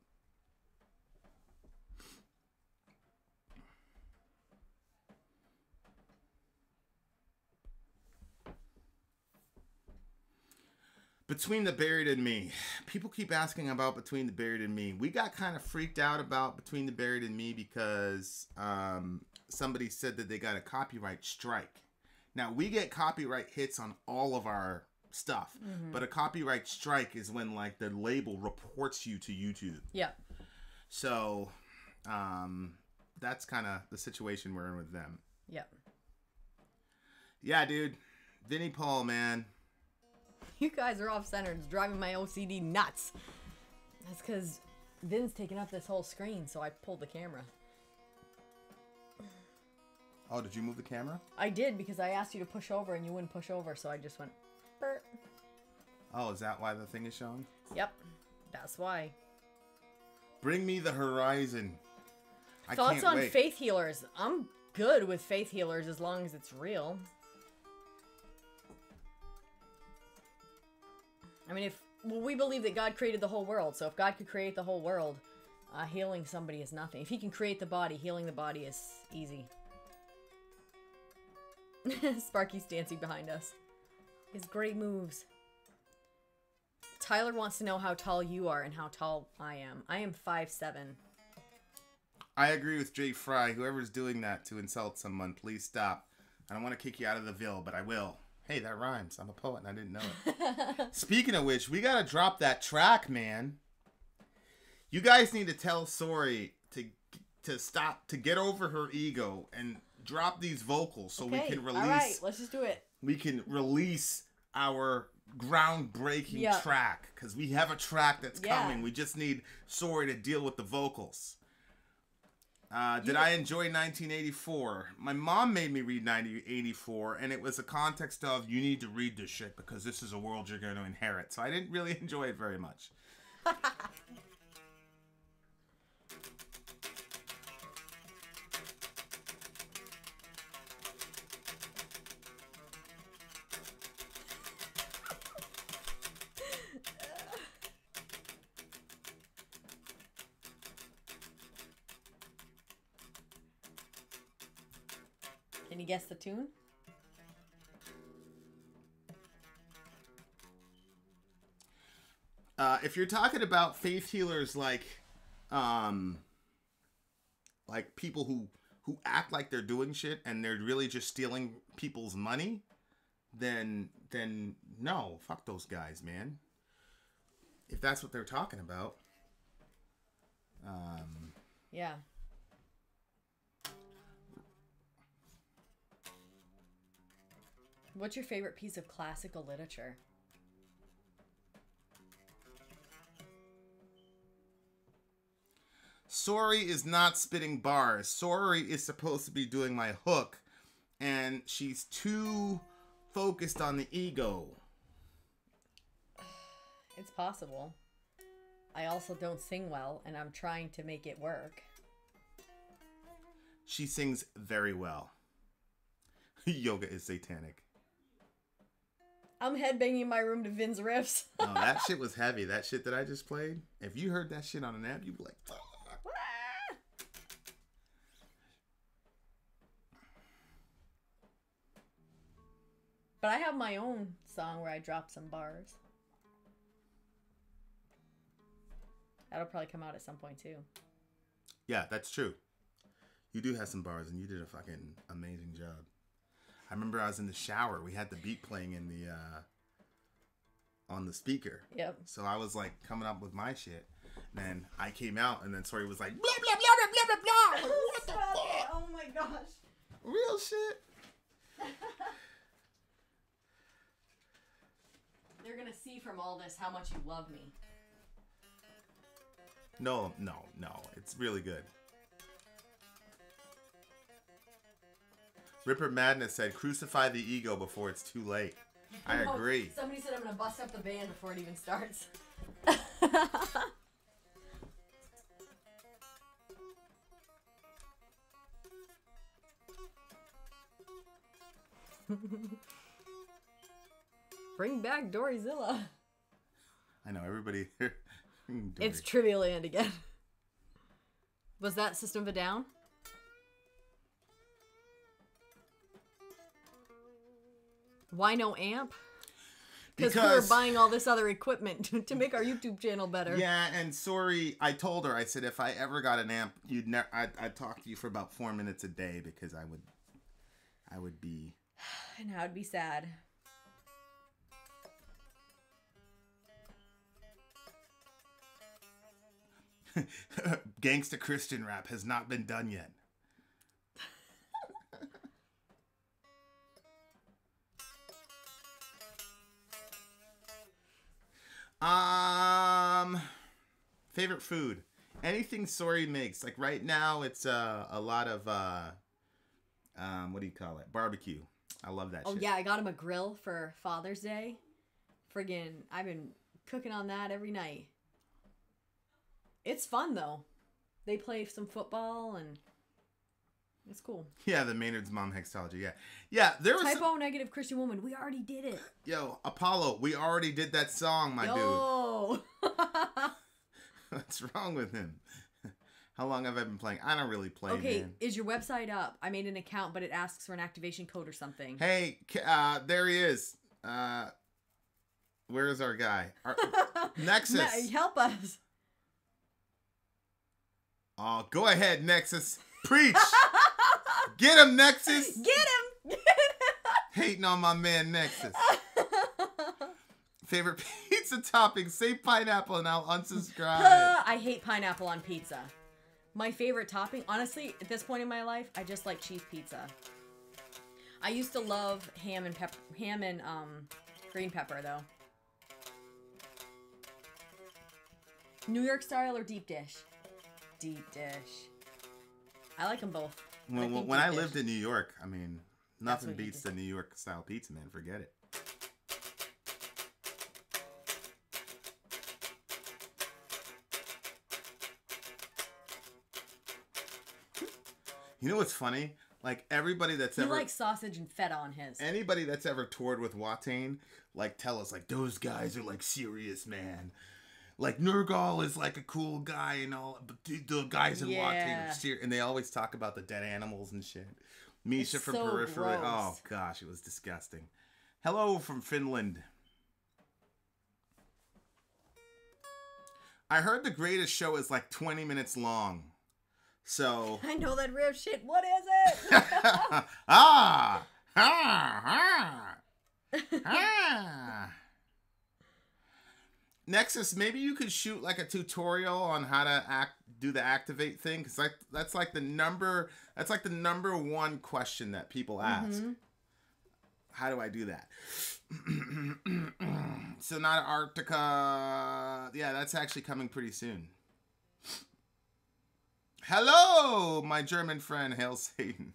Between the Buried and Me. People keep asking about Between the Buried and Me. We got kind of freaked out about Between the Buried and Me because somebody said that they got a copyright strike. Now, we get copyright hits on all of our stuff, but a copyright strike is when, like, the label reports you to YouTube. Yeah. So, that's kind of the situation we're in with them. Yeah. Yeah, dude. Vinnie Paul, man. You guys are off center. It's driving my OCD nuts. That's because Vin's taking up this whole screen, so I pulled the camera. Oh, did you move the camera? I did, because I asked you to push over and you wouldn't push over, so I just went, burp. Oh, is that why the thing is showing? Yep. That's why. Bring me the horizon. Thoughts on faith healers. I'm good with faith healers as long as it's real. I mean, we believe that God created the whole world, so if God could create the whole world, healing somebody is nothing. If he can create the body, healing the body is easy. Sparky's dancing behind us. His great moves. Tyler wants to know how tall you are and how tall I am. I am 5'7". I agree with Jay Fry. Whoever's doing that to insult someone, please stop. I don't want to kick you out of the Ville, but I will. Hey, that rhymes. I'm a poet and I didn't know it. Speaking of which, we gotta drop that track, man. You guys need to tell Sori to stop, to get over her ego and drop these vocals so we can release. All right, let's just do it. We can release our groundbreaking track, because we have a track that's coming. We just need Sori to deal with the vocals. Did I enjoy 1984? My mom made me read 1984, and it was a context of, you need to read this shit because this is a world you're going to inherit. So I didn't really enjoy it very much. Can you guess the tune? If you're talking about faith healers like people who act like they're doing shit and they're really just stealing people's money, then no, fuck those guys, man. If that's what they're talking about. Yeah. What's your favorite piece of classical literature? Sori is not spitting bars. Sori is supposed to be doing my hook, and she's too focused on the ego. It's possible. I also don't sing well, and I'm trying to make it work. She sings very well. Yoga is satanic. I'm headbanging in my room to Vin's riffs. Oh, that shit was heavy. That shit that I just played. If you heard that shit on an app, you'd be like, fuck. But I have my own song where I drop some bars. That'll probably come out at some point too. Yeah, that's true. You do have some bars, and you did a fucking amazing job. I remember I was in the shower. We had the beat playing in the on the speaker. Yep. So I was like coming up with my shit. Then I came out, and then Sori was like, blah blah blah blah blah blah. Like, what the fuck? Oh my gosh. Real shit. They're gonna see from all this how much you love me. No. It's really good. Ripper Madness said, crucify the ego before it's too late. I agree. Somebody said I'm gonna bust up the band before it even starts. Bring back Doryzilla. I know, everybody. It's Trivia Land again. Was that System of a Down? Why no amp? Because we're buying all this other equipment to make our YouTube channel better. Yeah, and Sori, I told her, I said, if I ever got an amp, I'd talk to you for about 4 minutes a day because I would be... And I would be sad. Gangsta Christian rap has not been done yet. Favorite food. Anything Sori makes. Like right now it's a lot of what do you call it? Barbecue. I love that shit. Oh yeah, I got him a grill for Father's Day. Friggin', I've been cooking on that every night. It's fun though. They play some football and it's cool. Yeah, the Maynard's Mom Hexology. Yeah. There was Typo Negative Christian Woman. We already did it. Yo, Apollo, we already did that song, my dude. What's wrong with him? How long have I been playing? I don't really play, okay, man. Is your website up? I made an account, but it asks for an activation code or something. Hey, there he is. Where is our guy? Nexus. Help us. Oh, go ahead, Nexus. Preach. Get him, Nexus. Get him. Hating on my man, Nexus. Favorite pizza topping? Say pineapple and I'll unsubscribe. I hate pineapple on pizza. My favorite topping, honestly, at this point in my life, I just like cheese pizza. I used to love ham and green pepper though. New York style or deep dish? Deep dish. I like them both. When I lived in New York, I mean, nothing beats the New York style pizza, man. Forget it. You know what's funny? Like everybody that's ever likes sausage and feta on his. Anybody that's ever toured with Watain, like tell us like those guys are like serious, man. Like Nurgle is like a cool guy and all, but the guys in Watain are serious, and they always talk about the dead animals and shit. Misha from Periphery. Gross. Oh gosh, it was disgusting. Hello from Finland. I heard the greatest show is like 20 minutes long. So I know that real shit. What is it? Nexus, maybe you could shoot like a tutorial on how to do the activate thing, because that's like the number one question that people ask. Mm-hmm. How do I do that? Sonata Arctica. Yeah, that's actually coming pretty soon. Hello, my German friend, Hail Satan.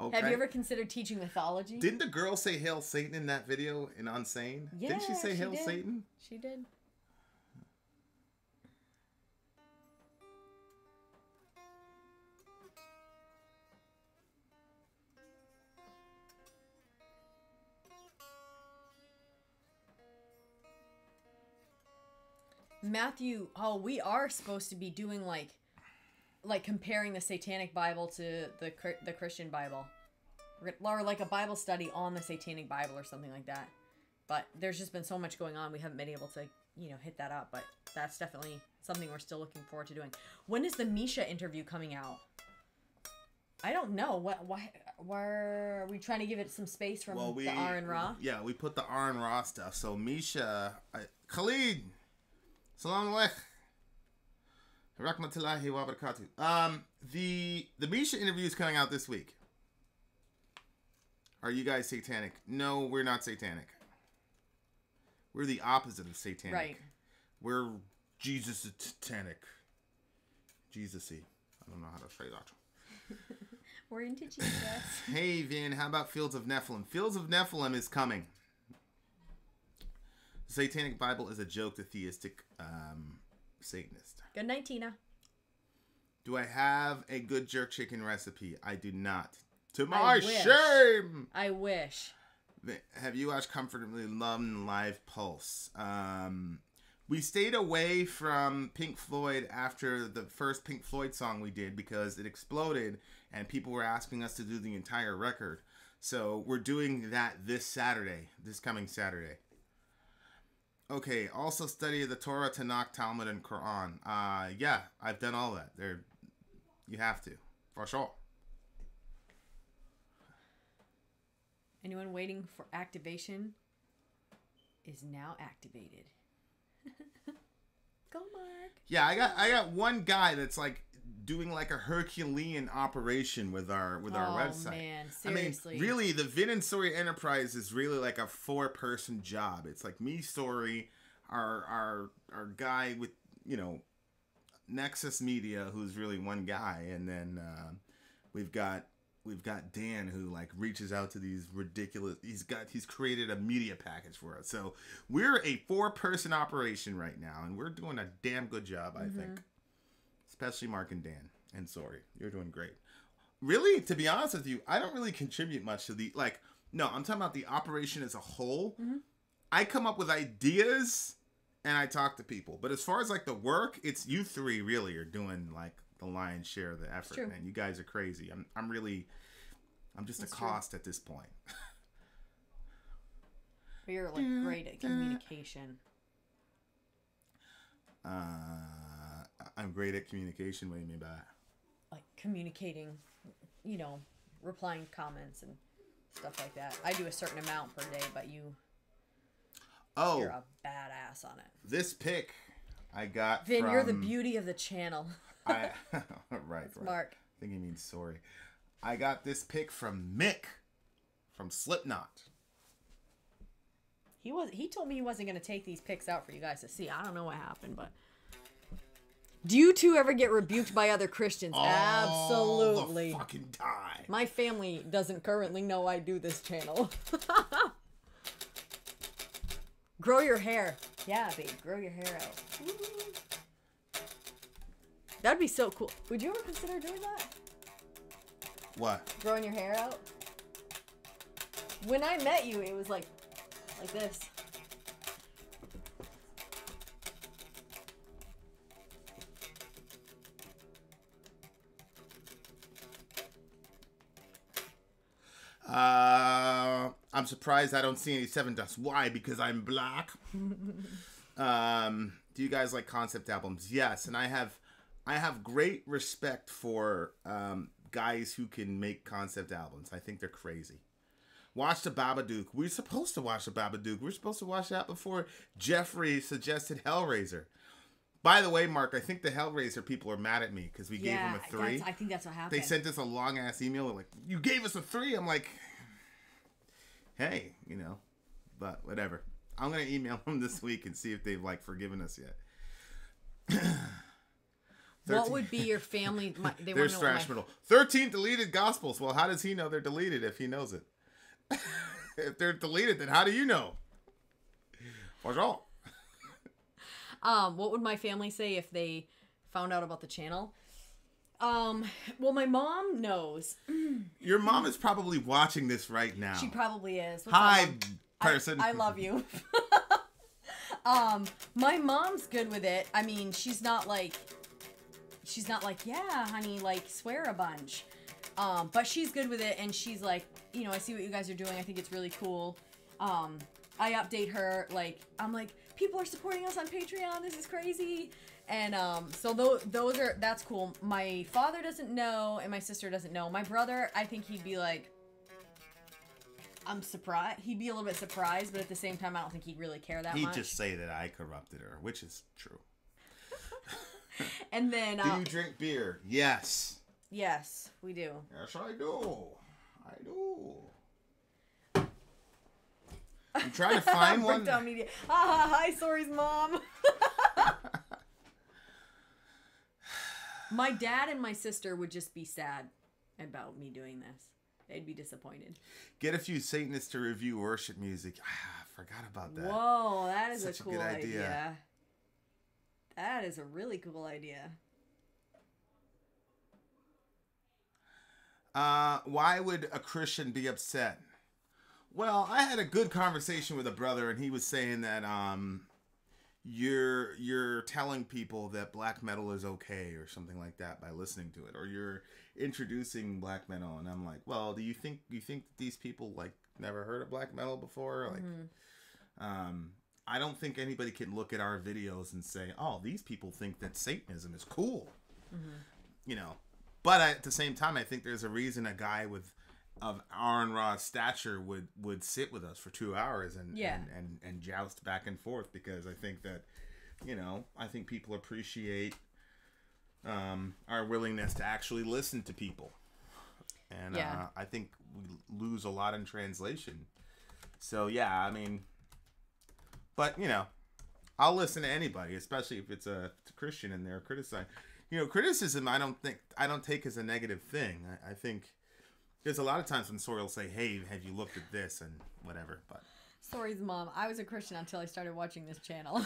Okay. Have you ever considered teaching mythology? Didn't the girl say Hail Satan in that video in Unsane? Yeah, didn't she say Hail Satan? She did. Matthew, we are supposed to be doing like comparing the Satanic Bible to the Christian Bible, or like a Bible study on the Satanic Bible or something like that. But there's just been so much going on, we haven't been able to hit that up. But that's definitely something something we're still looking forward to doing. When is the Misha interview coming out? I don't know. Why are we trying to give it some space from the R and Ra? Yeah, we put the R and Ra stuff. So Misha, Khalid, salam alaikum. Rahmatullahi wa barakatuh. The Misha interview is coming out this week. Are you guys satanic? No, we're not satanic. We're the opposite of satanic. Right. We're Jesus-satanic. Jesus-y. I don't know how to say that. We're into Jesus. Hey, Vin, how about Fields of Nephilim? Fields of Nephilim is coming. The Satanic Bible is a joke to theistic Satanist. Good night, Tina. Do I have a good jerk chicken recipe? I do not. To my shame! I wish. Have you watched Comfortably Numb Live Pulse? We stayed away from Pink Floyd after the first Pink Floyd song we did because it exploded and people were asking us to do the entire record. So we're doing that this coming Saturday. Okay, also study the Torah, Tanakh, Talmud, and Quran. Yeah, I've done all that. You have to, for sure. Anyone waiting for activation is now activated. Go, Mark. Yeah, I got one guy that's like doing like a Herculean operation with our website. Oh man, seriously. I mean, really, the Vin and Sori Enterprise is really like a 4-person job. It's like me, Sori, our guy with Nexus Media, who's really one guy, and then we've got Dan, who like reaches out to these ridiculous. He's created a media package for us. So we're a 4-person operation right now, and we're doing a damn good job, I think. Especially Mark and Dan and Sori, you're doing great. Really, to be honest with you, I don't really contribute much to the No, I'm talking about the operation as a whole. I come up with ideas and I talk to people, but as far as like the work, it's you three really are doing like the lion's share of the effort, man. You guys are crazy. I'm just That's a cost at this point. You're like great at communication. I'm great at communication. What do you mean by that? Like communicating, replying comments and stuff like that. I do a certain amount per day, but you're a badass on it. This pic I got Vin, you're the beauty of the channel. right. Mark. I think he means sorry. I got this pic from Mick from Slipknot. He told me he wasn't going to take these pics out for you guys to see. I don't know what happened, but do you two ever get rebuked by other Christians? Absolutely. The fucking time. My family doesn't currently know I do this channel. Grow your hair. Yeah, babe, grow your hair out. Woo. That'd be so cool. Would you ever consider doing that? What? Growing your hair out? When I met you, it was like this. I'm surprised I don't see any 7 dust. Why? Because I'm black. Do you guys like concept albums? Yes, and I have great respect for guys who can make concept albums. I think they're crazy. Watch the Babadook. We're supposed to watch the Babadook. We're supposed to watch that before Jeffrey suggested Hellraiser. By the way, Mark, I think the Hellraiser people are mad at me because we gave them a 3. I think that's what happened. They sent us a long-ass email like, you gave us a 3. I'm like, hey, but whatever. I'm going to email them this week and see if they've, forgiven us yet. What would be your family? There's thrash metal. 13 deleted gospels. Well, how does he know they're deleted if he knows it? If they're deleted, then how do you know? What's wrong? What would my family say if they found out about the channel? Well, my mom knows. Your mom is probably watching this right now. She probably is. Hi, person. I love you. My mom's good with it. I mean, she's not like, yeah, honey, swear a bunch. But she's good with it, and she's like, I see what you guys are doing. I think it's really cool. I update her, I'm like, people are supporting us on Patreon. This is crazy. And so that's cool. My father doesn't know, and my sister doesn't know. My brother, I think he'd be like, I'm surprised. He'd be a little bit surprised, but at the same time, I don't think he'd really care that much. He'd just say that I corrupted her, which is true. And then... do you drink beer? Yes. Yes, we do. Yes, I do. I do. I'm trying to find one. Breakdown media. Hi, Sori's mom. My dad and my sister would just be sad about me doing this. They'd be disappointed. Get a few Satanists to review worship music. I forgot about that. Whoa, that is Such a cool good idea. That is a really cool idea. Why would a Christian be upset? Well, I had a good conversation with a brother, and he was saying that you're telling people that black metal is okay or something like that by listening to it, or you're introducing black metal. And I'm like, well, do you think these people like never heard of black metal before? Like, I don't think anybody can look at our videos and say, oh, these people think that Satanism is cool. You know, but at the same time, I think there's a reason a guy of Aaron Ra's stature would sit with us for 2 hours and joust back and forth, because I think that, you know, I think people appreciate our willingness to actually listen to people. And I think we lose a lot in translation. So, yeah, I mean, but, you know, I'll listen to anybody, especially if it's a Christian and they're criticizing. You know, criticism, I don't take as a negative thing. I think there's a lot of times when Sori will say, hey, have you looked at this and whatever, but. Sori's mom. I was a Christian until I started watching this channel.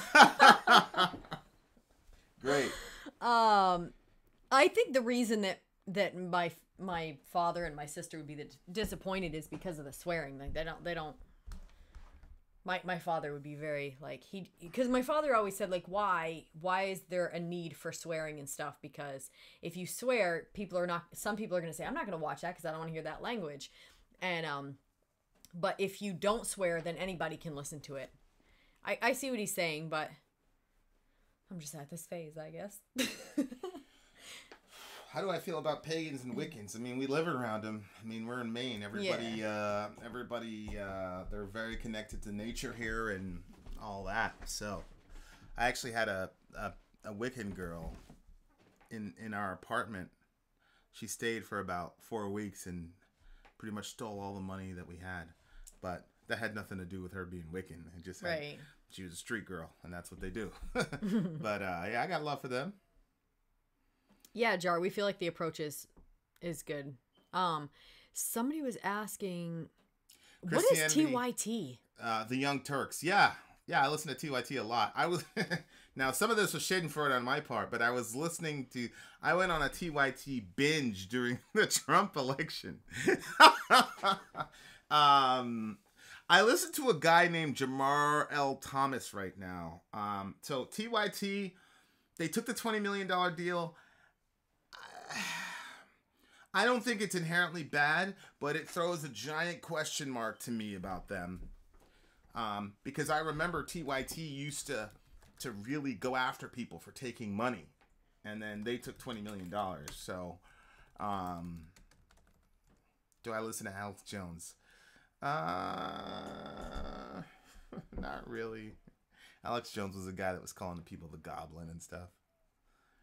Great. I think the reason that my father and my sister would be disappointed is because of the swearing. Like they don't. My father would be very like because my father always said like why is there a need for swearing and stuff, because if you swear some people are going to say I'm not going to watch that because I don't want to hear that language, and but if you don't swear then anybody can listen to it. I see what he's saying, but I'm just at this phase, I guess. How do I feel about pagans and Wiccans? I mean, we live around them. I mean, we're in Maine. Everybody, they're very connected to nature here and all that. So, I actually had a Wiccan girl in our apartment. She stayed for about 4 weeks and pretty much stole all the money that we had. But that had nothing to do with her being Wiccan. It just she was a street girl, and that's what they do. But yeah, I got love for them. Yeah, Jar, we feel like the approach is good. Somebody was asking, what is TYT? The Young Turks. Yeah, I listen to TYT a lot. I was now some of this was Schadenfreude on my part, but I was listening to. I went on a TYT binge during the Trump election. I listen to a guy named Jamar L. Thomas right now. So TYT, they took the $20 million deal. I don't think it's inherently bad, but it throws a giant question mark to me about them. Because I remember TYT used to really go after people for taking money. And then they took $20 million. So, do I listen to Alex Jones? Not really. Alex Jones was a guy that was calling the people the Goblin and stuff.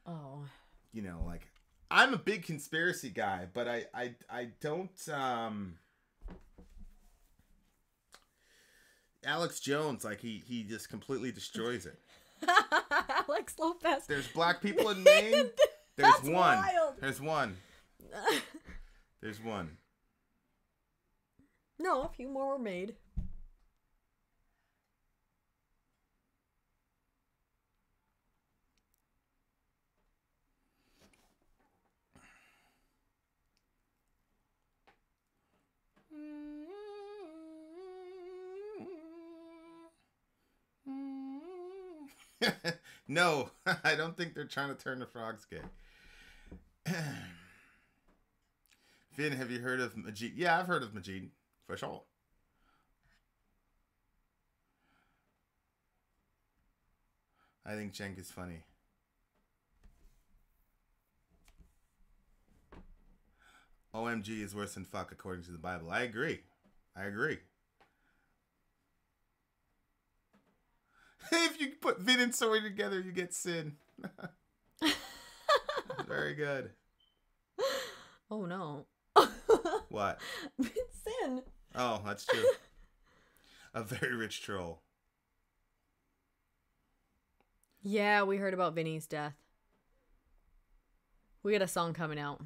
Oh. You know, like, I'm a big conspiracy guy, but I don't, Alex Jones, like, he just completely destroys it. Alex Lopez. There's black people in Maine. There's That's one. Wild. There's one. There's one. No, a few more were made. No, I don't think they're trying to turn the frogs gay. Vin, have you heard of Majid? Yeah, I've heard of Majid, for sure. I think Cenk is funny. OMG is worse than fuck according to the Bible. I agree. If you put Vin and Sori together, you get sin. Very good. Oh no. What? Sin. Oh, that's true. A very rich troll. Yeah, we heard about Vinny's death. We got a song coming out.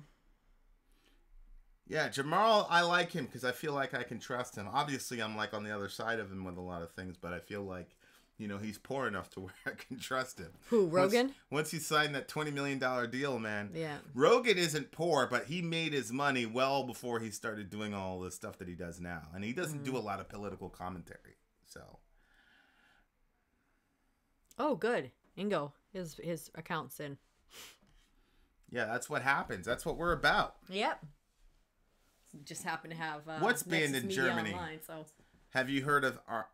Yeah, Jamal, I like him because I feel like I can trust him. Obviously, I'm like on the other side of him with a lot of things, but I feel like, you know, he's poor enough to where I can trust him. Who, Rogan? Once he signed that $20 million deal, man. Yeah. Rogan isn't poor, but he made his money well before he started doing all the stuff that he does now. And he doesn't do a lot of political commentary. So. Oh, good. Ingo, his account's in. Yeah, that's what happens. That's what we're about. Yep. Just happen to have what's banned in Germany? Online, so. Have you heard of our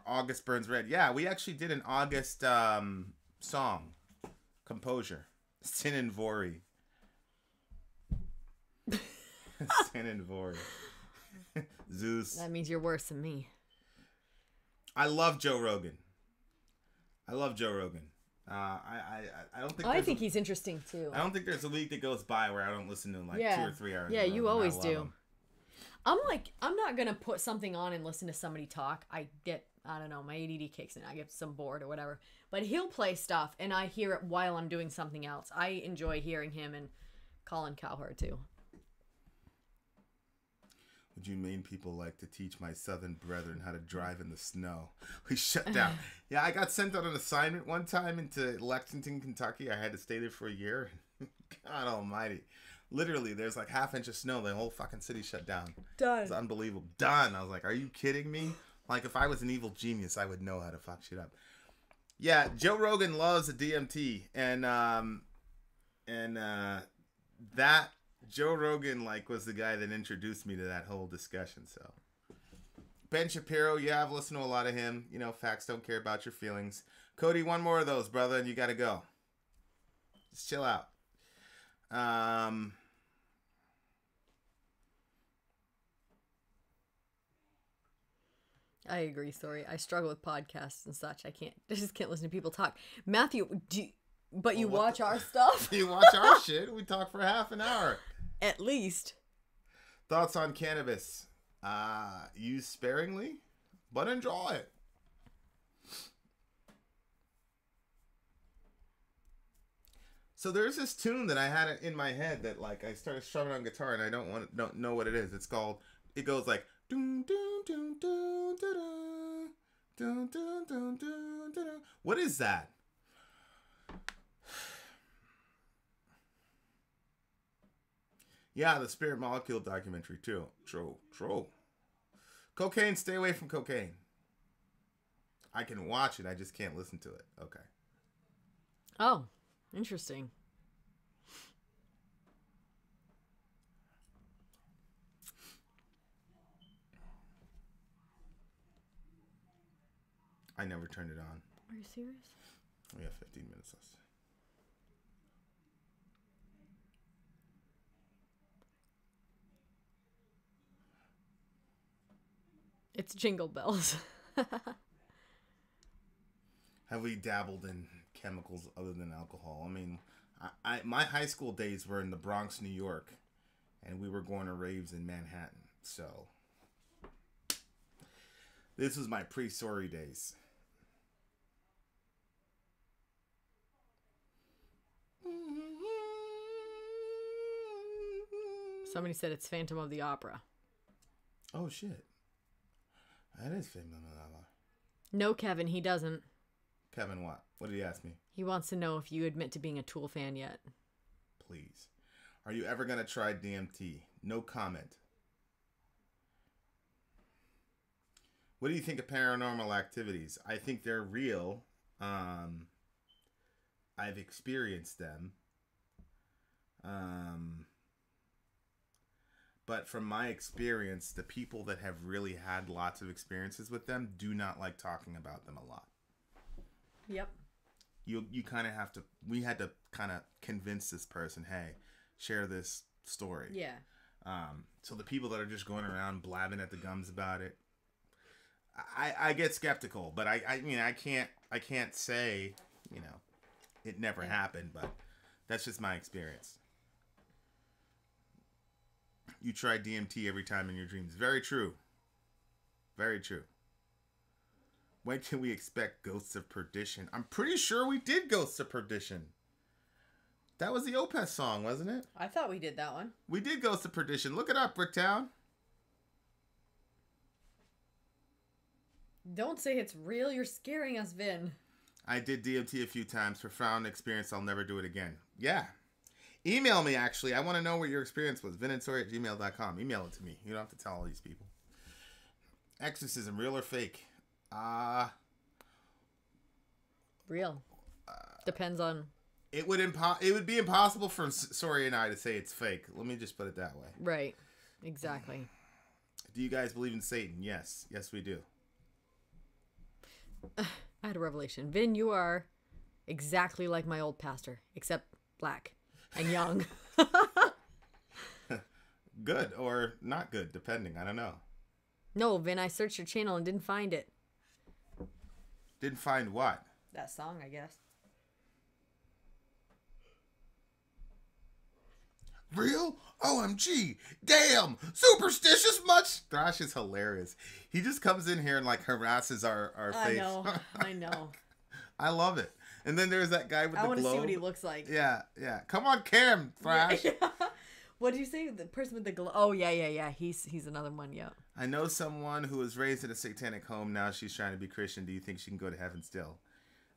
August Burns Red? Yeah, we actually did an August song, composure, Sin and Vori. Sin and Vori. Zeus. That means you're worse than me. I love Joe Rogan. I don't think. I think he's interesting too. I don't think there's a week that goes by where I don't listen to him 2 or 3 hours. Yeah, you always do. Him. I'm not gonna put something on and listen to somebody talk. I don't know, my ADD kicks in. I get some bored or whatever. But he'll play stuff and I hear it while I'm doing something else. I enjoy hearing him and Colin Cowherd too. Would you Maine people like to teach my southern brethren how to drive in the snow? We shut down. Yeah, I got sent on an assignment one time into Lexington, Kentucky. I had to stay there for a year. God almighty. Literally, there's like half inch of snow. The whole fucking city shut down. Done. It's unbelievable. Done. I was like, are you kidding me? Like, if I was an evil genius, I would know how to fuck shit up. Yeah, Joe Rogan loves a DMT. And that... Joe Rogan was the guy that introduced me to that whole discussion. So Ben Shapiro, yeah, I've listened to a lot of him. You know, facts don't care about your feelings. Cody, one more of those, brother, and you got to go. Just chill out. I agree. Sorry, I struggle with podcasts and such. I just can't listen to people talk. Matthew, you watch our stuff? You watch our shit? We talk for half an hour. At least. Thoughts on cannabis? Use sparingly, but enjoy it. So there's this tune that I had in my head that I started strumming on guitar and I don't know what it is. It goes like doom doom doom doom doom doom doom doom doom. What is that? Yeah, the Spirit Molecule documentary too. True. Cocaine, stay away from cocaine. I can watch it, I just can't listen to it. Okay. Oh, interesting. I never turned it on. Are you serious? We have 15 minutes left. It's Jingle Bells. Have we dabbled in chemicals other than alcohol? I mean, my high school days were in the Bronx, New York, and we were going to raves in Manhattan. So this was my pre-Sori days. Somebody said it's Phantom of the Opera. Oh, shit. That is Phantom of the Opera. No, Kevin, he doesn't. Kevin, what? What did he ask me? He wants to know if you admit to being a Tool fan yet. Please. Are you ever going to try DMT? No comment. What do you think of paranormal activities? I think they're real. I've experienced them. But from my experience, the people that have really had lots of experiences with them do not like talking about them a lot. Yep. you kind of have to. We had to kind of convince this person, hey, share this story. Yeah. So the people that are just going around blabbing at the gums about it, I get skeptical, but I mean I can't say, you know, it never happened, but that's just my experience. You try DMT every time in your dreams. Very true. Very true. When can we expect Ghosts of Perdition? I'm pretty sure we did Ghosts of Perdition. That was the Opeth song, wasn't it? I thought we did that one. We did Ghosts of Perdition. Look it up, Bricktown. Don't say it's real. You're scaring us, Vin. I did DMT a few times. Profound experience. I'll never do it again. Yeah. Email me, actually. I want to know what your experience was. vinandsori@gmail.com. Email it to me. You don't have to tell all these people. Exorcism, real or fake? Real. Depends on... It would be impossible for Sori and I to say it's fake. Let me just put it that way. Right. Exactly. Do you guys believe in Satan? Yes. Yes, we do. I had a revelation. Vin, you are exactly like my old pastor, except black and young. Good or not good, depending. I don't know. No, Vin, I searched your channel and didn't find it. Didn't find what? That song, I guess. Real? OMG. Damn. Superstitious much? Thrash is hilarious. He just comes in here and like harasses our face. I know. I love it. And then there's that guy with the globe. I want to see what he looks like. Yeah. Come on, Cam, Thrash. Yeah. What did you say? The person with the globe. Oh, yeah. He's another one, yeah. I know someone who was raised in a satanic home. Now she's trying to be Christian. Do you think she can go to heaven still?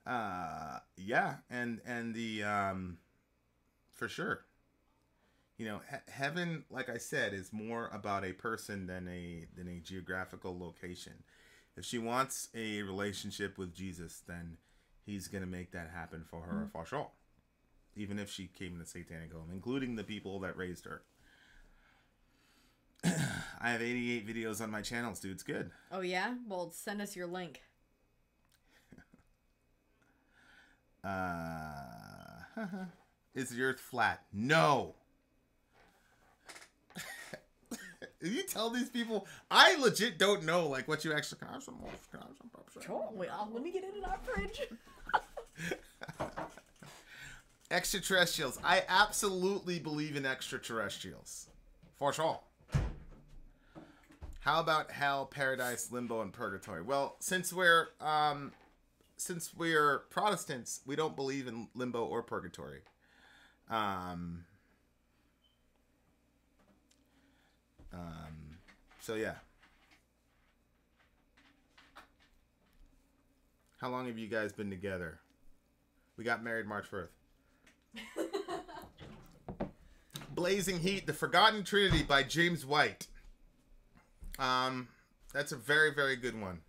Yeah. And the, for sure. You know, heaven, like I said, is more about a person than a geographical location. If she wants a relationship with Jesus, then he's going to make that happen for her, for sure. Even if she came in a satanic home, including the people that raised her. I have 88 videos on my channels, dude. It's good. Oh, yeah? Well, send us your link. Is the earth flat? No. If you tell these people, I legit don't know, like, what you actually... Sure. Wait, let me get it in our fridge. Extraterrestrials. I absolutely believe in extraterrestrials. For sure. How about hell, paradise, limbo, and purgatory? Well, since we're Protestants, we don't believe in limbo or purgatory. So yeah. How long have you guys been together? We got married March 1st. Blazing Heat, The Forgotten Trinity by James White. That's a very, very good one.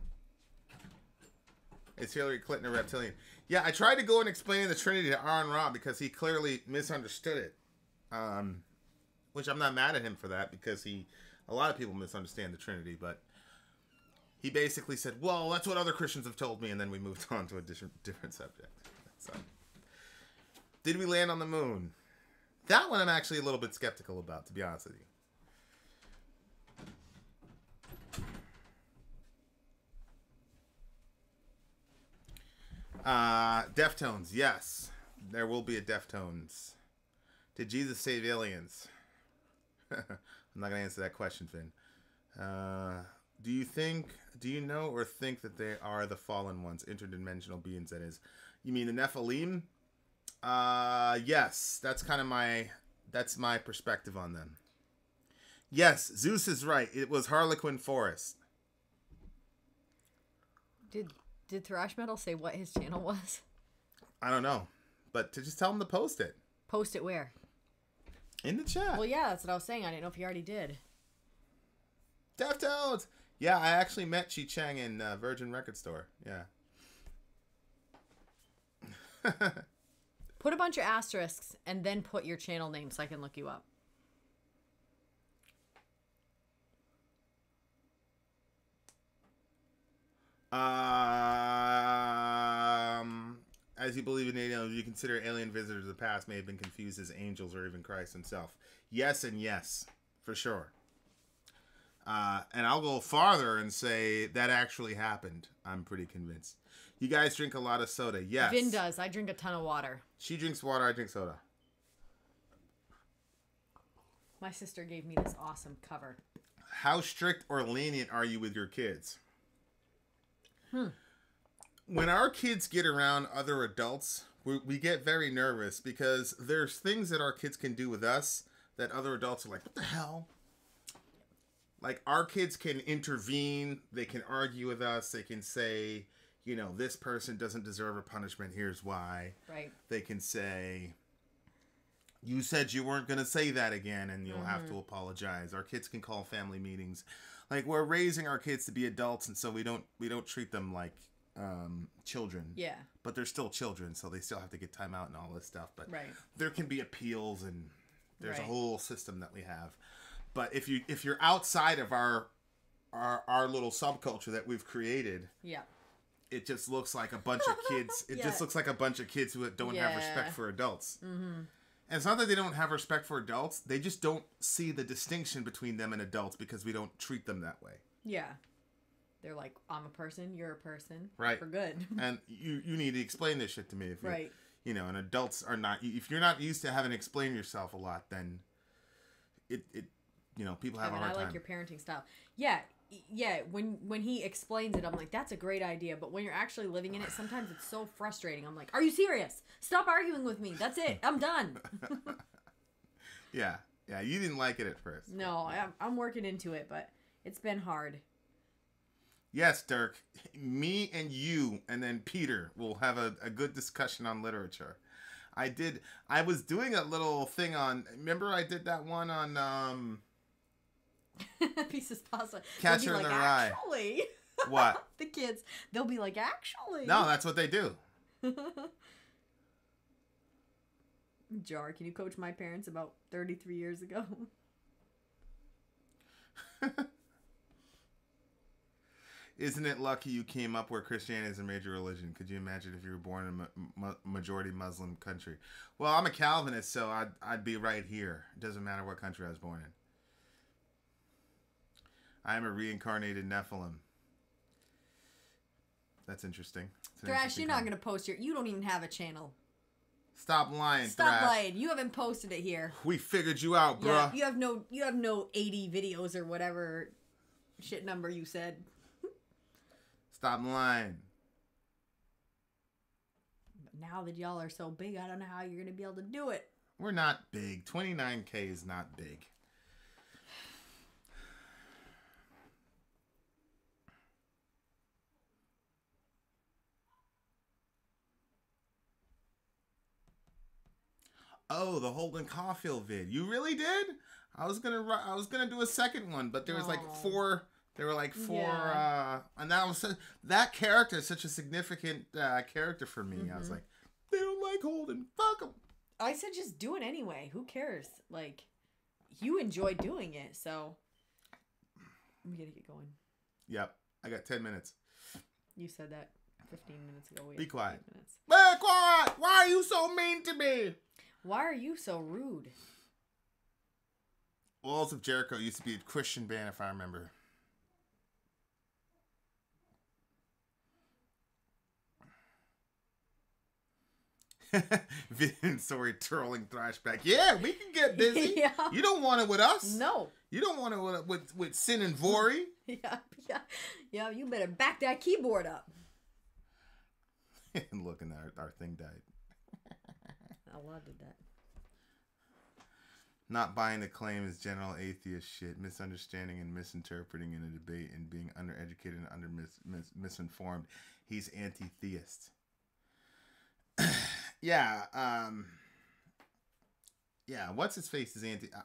Is Hillary Clinton a reptilian? Yeah, I tried to go and explain the Trinity to Aaron Ra because he clearly misunderstood it. Which I'm not mad at him for that because a lot of people misunderstand the Trinity, but he basically said, well, that's what other Christians have told me, and then we moved on to a different subject. So, did we land on the moon? That one I'm actually a little bit skeptical about, to be honest with you. Deftones, yes. There will be a Deftones. Did Jesus save aliens? I'm not going to answer that question, Finn. Do you know or think that they are the fallen ones, interdimensional beings, that is? You mean the Nephilim? Yes. That's kind of my perspective on them. Yes, Zeus is right. It was Harlequin Forest. Did Thrash Metal say what his channel was? I don't know. But to just tell him to post it. Post it where? In the chat. Well, yeah, that's what I was saying. I didn't know if he already did. Deftones! Yeah, I actually met Chi Chang in Virgin Record Store. Yeah. Put a bunch of asterisks and then put your channel name so I can look you up. As you believe in aliens, you consider alien visitors of the past may have been confused as angels or even Christ himself. Yes and yes, for sure. And I'll go farther and say that actually happened. I'm pretty convinced. You guys drink a lot of soda. Yes. Vin does. I drink a ton of water. She drinks water. I drink soda. My sister gave me this awesome cover. How strict or lenient are you with your kids? When our kids get around other adults, we get very nervous because there's things that our kids can do with us that other adults are like, what the hell? Like, our kids can intervene. They can argue with us. They can say, you know, this person doesn't deserve a punishment. Here's why. Right. They can say, you said you weren't going to say that again, and you'll have to apologize. Our kids can call family meetings. Like, we're raising our kids to be adults, and so we don't treat them like children. Yeah. But they're still children, so they still have to get time out and all this stuff. But right. there can be appeals, and there's a right. whole system that we have. But if you're outside of our little subculture that we've created, yeah, it just looks like a bunch of kids. It just looks like a bunch of kids who don't have respect for adults. Mm-hmm. And it's not that they don't have respect for adults. They just don't see the distinction between them and adults because we don't treat them that way. Yeah. They're like, I'm a person, you're a person. Right. We're good. And you need to explain this shit to me. If right. You know, and adults are not... If you're not used to having to explain yourself a lot, then it you know, people have a hard time. I like your parenting style. Yeah. Yeah, when he explains it, I'm like, that's a great idea. But when you're actually living in it, sometimes it's so frustrating. I'm like, are you serious? Stop arguing with me. That's it. I'm done. Yeah. You didn't like it at first. No, I'm working into it, but it's been hard. Yes, Dirk. Me and you and then Peter will have a good discussion on literature. I was doing a little thing on... Remember I did that one on... Pieces pasta. Catcher in the Rye. Actually. What? The kids. They'll be like, actually. No, that's what they do. Jar, can you coach my parents about 33 years ago? Isn't it lucky you came up where Christianity is a major religion? Could you imagine if you were born in a majority Muslim country? Well, I'm a Calvinist, so I'd be right here. It doesn't matter what country I was born in. I am a reincarnated Nephilim. That's interesting. Thrash, you're not going to post you don't even have a channel. Stop lying, Stop Thrash. lying. You haven't posted it here. We figured you out, bruh. Yeah, you have no 80 videos or whatever shit number you said. Stop lying. But now that y'all are so big, I don't know how you're going to be able to do it. We're not big. 29K is not big. Oh, the Holden Caulfield vid. You really did? I was gonna do a second one, but there was like four. There were like four, and that character is such a significant character for me. I was like, they don't like Holden. Fuck them. I said just do it anyway. Who cares? Like, you enjoy doing it, so we gotta get going. Yep, I got 10 minutes. You said that 15 minutes ago. Be quiet. Minutes. Be quiet! Why are you so mean to me? Why are you so rude? Walls of Jericho used to be a Christian band, if I remember. Vin and Sori trolling Thrashback. Yeah, we can get busy. Yeah. You don't want it with us. No. You don't want it with Sin and Vori. Yeah. You better back that keyboard up. And look, and our thing died. I did that. Not buying the claim is general atheist shit, misunderstanding and misinterpreting in a debate, and being undereducated and misinformed. He's anti-theist. Yeah, what's his face is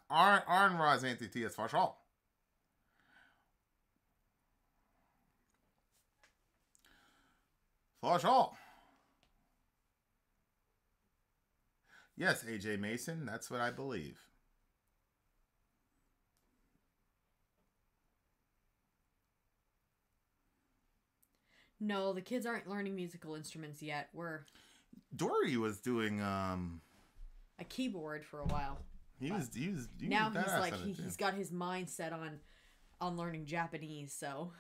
Aaron Ra is anti-theist for sure. For sure. Yes, AJ Mason, that's what I believe. No, the kids aren't learning musical instruments yet. Dory was doing a keyboard for a while. He was Now he's badass like at it, too. he's got his mind set on learning Japanese. So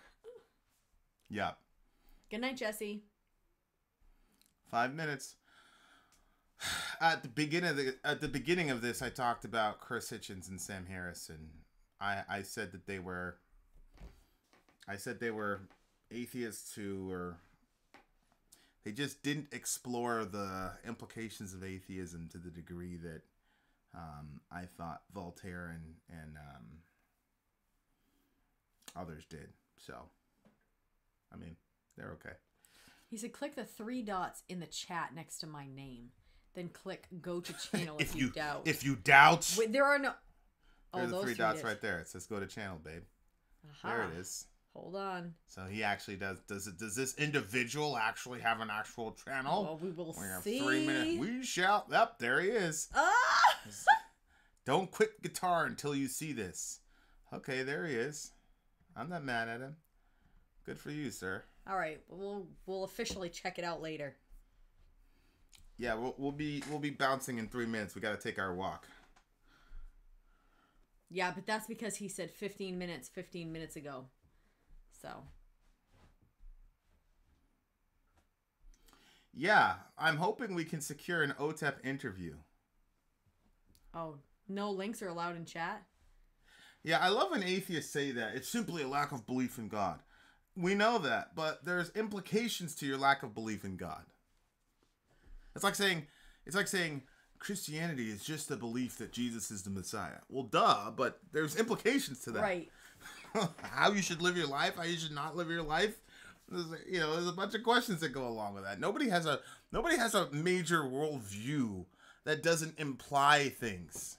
Yeah. good night, Jesse. 5 minutes. At the beginning of this, I talked about Chris Hitchens and Sam Harris, and I said that they were atheists who were, they just didn't explore the implications of atheism to the degree that I thought Voltaire and others did. So, I mean, they're okay. He said, click the 3 dots in the chat next to my name. Then click go to channel if you doubt. If you doubt. Wait, there are no... There are the those 3 dots did. right there. It says go to channel, babe. Aha. There it is. Hold on. So he actually does does this individual actually have an actual channel? Well, we will have see. 3 minutes. We shall. Yep, there he is. Ah! Don't quit guitar until you see this. Okay, there he is. I'm not mad at him. Good for you, sir. All right, we'll officially check it out later. Yeah, we'll be bouncing in 3 minutes. We got to take our walk. Yeah, but that's because he said 15 minutes ago. So. Yeah, I'm hoping we can secure an OTEP interview. Oh, no links are allowed in chat? Yeah, I love when atheists say that. It's simply a lack of belief in God. We know that, but there's implications to your lack of belief in God. It's like saying Christianity is just the belief that Jesus is the Messiah. Well, duh, but there's implications to that. Right. How you should live your life, how you should not live your life. There's a bunch of questions that go along with that. Nobody has a major worldview that doesn't imply things.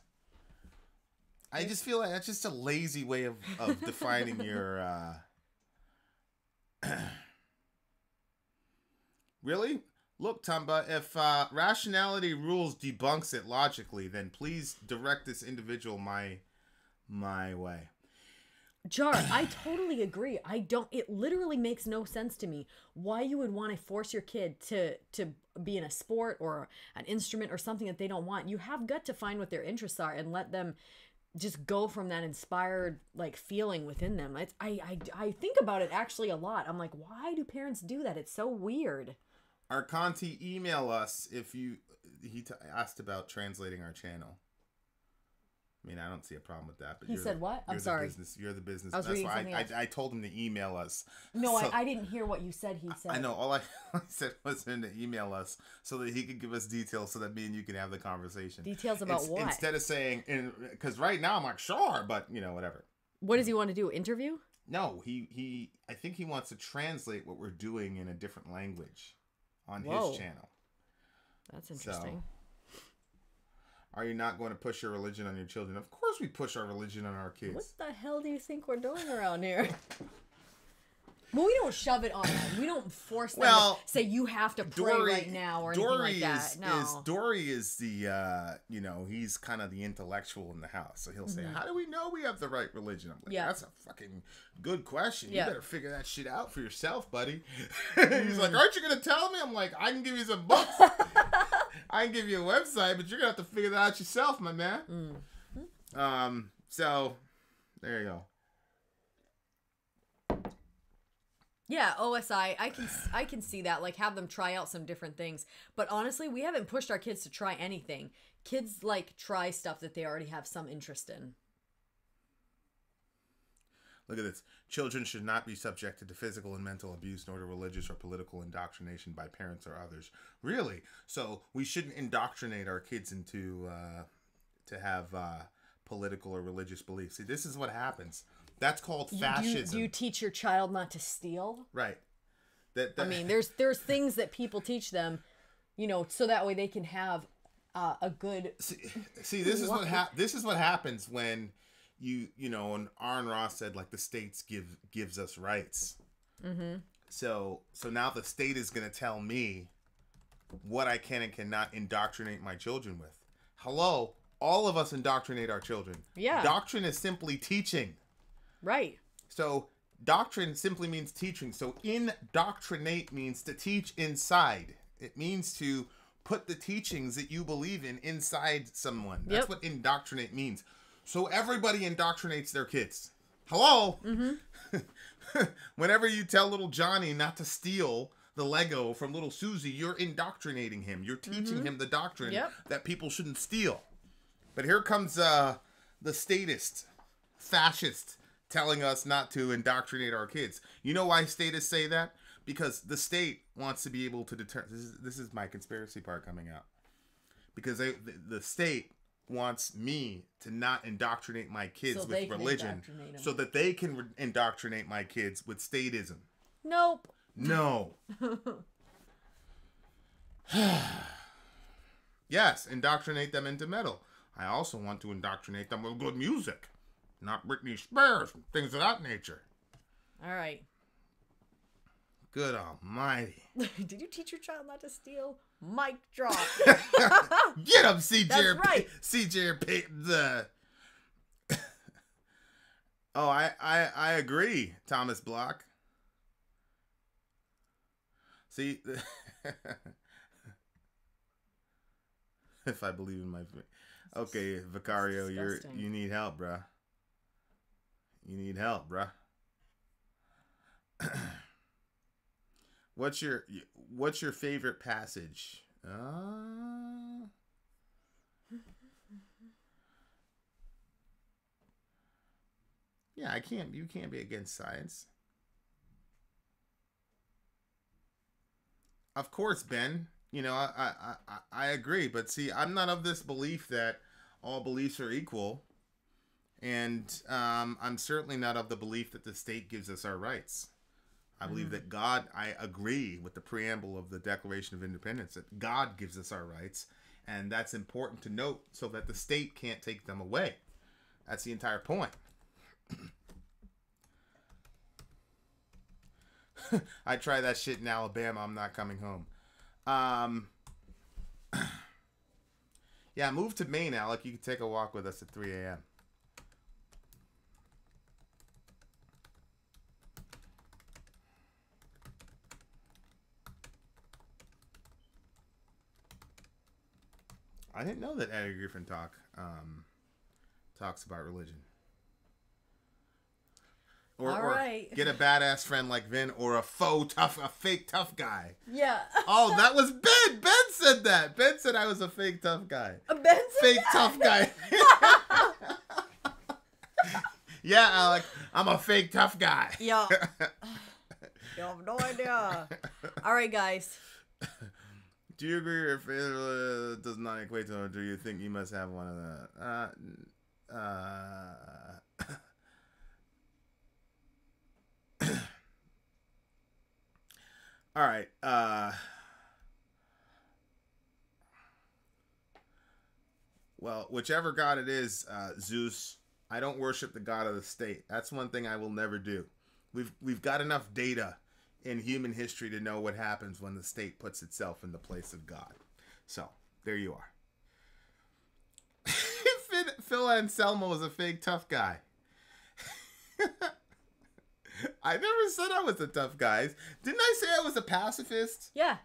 I just feel like that's just a lazy way of defining your Really? Look, Tumba, if rationality rules debunks it logically, then please direct this individual my way. Jar, I totally agree. It literally makes no sense to me why you would want to force your kid to be in a sport or an instrument or something that they don't want. You have got to find what their interests are and let them just go from that inspired feeling within them. I think about it actually a lot. I'm like, why do parents do that? It's so weird. Arconti, email us if he asked about translating our channel. I mean, I don't see a problem with that. But he said what? I'm sorry. You're the business. I was That's reading why something else. I told him to email us. No, so, I didn't hear what you said. He said. I know. All I said was him to email us so that he could give us details so that me and you can have the conversation. Details about what? Instead of saying, because right now I'm like, sure, but whatever. What does he want to do? Interview? No, I think he wants to translate what we're doing in a different language on Whoa. his channel. That's interesting. So, are you not going to push your religion on your children? Of course we push our religion on our kids. What the hell do you think we're doing around here? Well, we don't shove it on them. We don't force them to say you have to pray right now or anything like that. No. Dory is the, he's kind of the intellectual in the house. So he'll say, how do we know we have the right religion? I'm like, that's a fucking good question. You better figure that shit out for yourself, buddy. He's like, aren't you going to tell me? I'm like, I can give you some books. I can give you a website, but you're going to have to figure that out yourself, my man. So, there you go. Yeah, OSI, I can see that, have them try out some different things. But honestly, we haven't pushed our kids to try anything. Kids try stuff that they already have some interest in. Look at this. Children should not be subjected to physical and mental abuse, nor to religious or political indoctrination by parents or others. Really? So we shouldn't indoctrinate our kids into to have political or religious beliefs. See, this is what happens. That's called fascism. Do you teach your child not to steal? Right. I mean, there's things that people teach them, so that way they can have a good. See, this is what happens when and Aaron Ross said the states gives us rights. Mm-hmm. So now the state is going to tell me what I can and cannot indoctrinate my children with. Hello, all of us indoctrinate our children. Yeah. Doctrine is simply teaching. Right. So doctrine simply means teaching. So indoctrinate means to teach inside. It means to put the teachings that you believe in inside someone. That's Yep. what indoctrinate means. So everybody indoctrinates their kids. Hello? Mm-hmm. Whenever you tell little Johnny not to steal the Lego from little Susie, you're indoctrinating him. You're teaching him the doctrine that people shouldn't steal. But here comes the statist, fascist, telling us not to indoctrinate our kids. You know why statists say that? Because the state wants to be able to determine. This is my conspiracy part coming out. Because the state wants me to not indoctrinate my kids with religion, so that they can indoctrinate my kids with statism. Nope. No. Yes, indoctrinate them into metal. I also want to indoctrinate them with good music, not Britney Spears and things of that nature. All right. Good almighty. Did you teach your child not to steal? Mic drop. Get him, CJ. That's right. CJ. Oh, I agree, Thomas Block. See, if I believe in my... Okay, Vicario, you need help, bruh. You need help, bruh. What's your favorite passage? Yeah, you can't be against science. Of course, Ben. You know, I agree, but see, I'm not of this belief that all beliefs are equal, and I'm certainly not of the belief that the state gives us our rights. I believe that God, I agree with the preamble of the Declaration of Independence, that God gives us our rights, and that's important to note so that the state can't take them away. That's the entire point. I try that shit in Alabama, I'm not coming home. Yeah, move to Maine, Alec. You can take a walk with us at 3 a.m. I didn't know that Eddie Griffin talks about religion. Or get a badass friend like Vin, or a fake tough guy. Yeah. Oh, that was Ben. Ben said that. Ben said I was a fake tough guy. Ben said fake that? Tough guy. Yeah, Alec, I'm a fake tough guy. Yeah. You have no idea. All right, guys. Do you agree your faith does not equate to, or do you think you must have one of that? All right. Well, whichever god it is, Zeus, I don't worship the god of the state. That's one thing I will never do. We've got enough data in human history to know what happens when the state puts itself in the place of God. So, there you are. Phil Anselmo is a fake tough guy. I never said I was a tough guy. Didn't I say I was a pacifist? Yeah.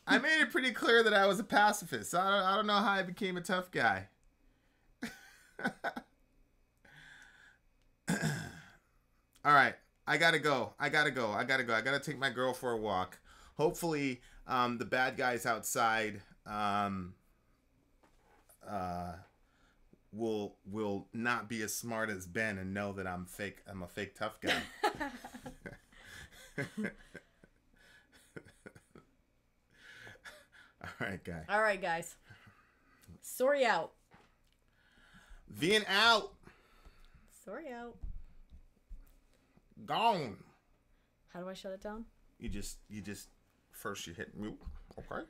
I made it pretty clear that I was a pacifist. So I don't know how I became a tough guy. All right. I gotta go. I gotta take my girl for a walk. Hopefully, the bad guys outside will not be as smart as Ben and know that I'm fake. I'm a fake tough guy. All right, guys. Sori out. Vin out. Sori out. Gone. How do I shut it down? You just first you hit mute. Okay.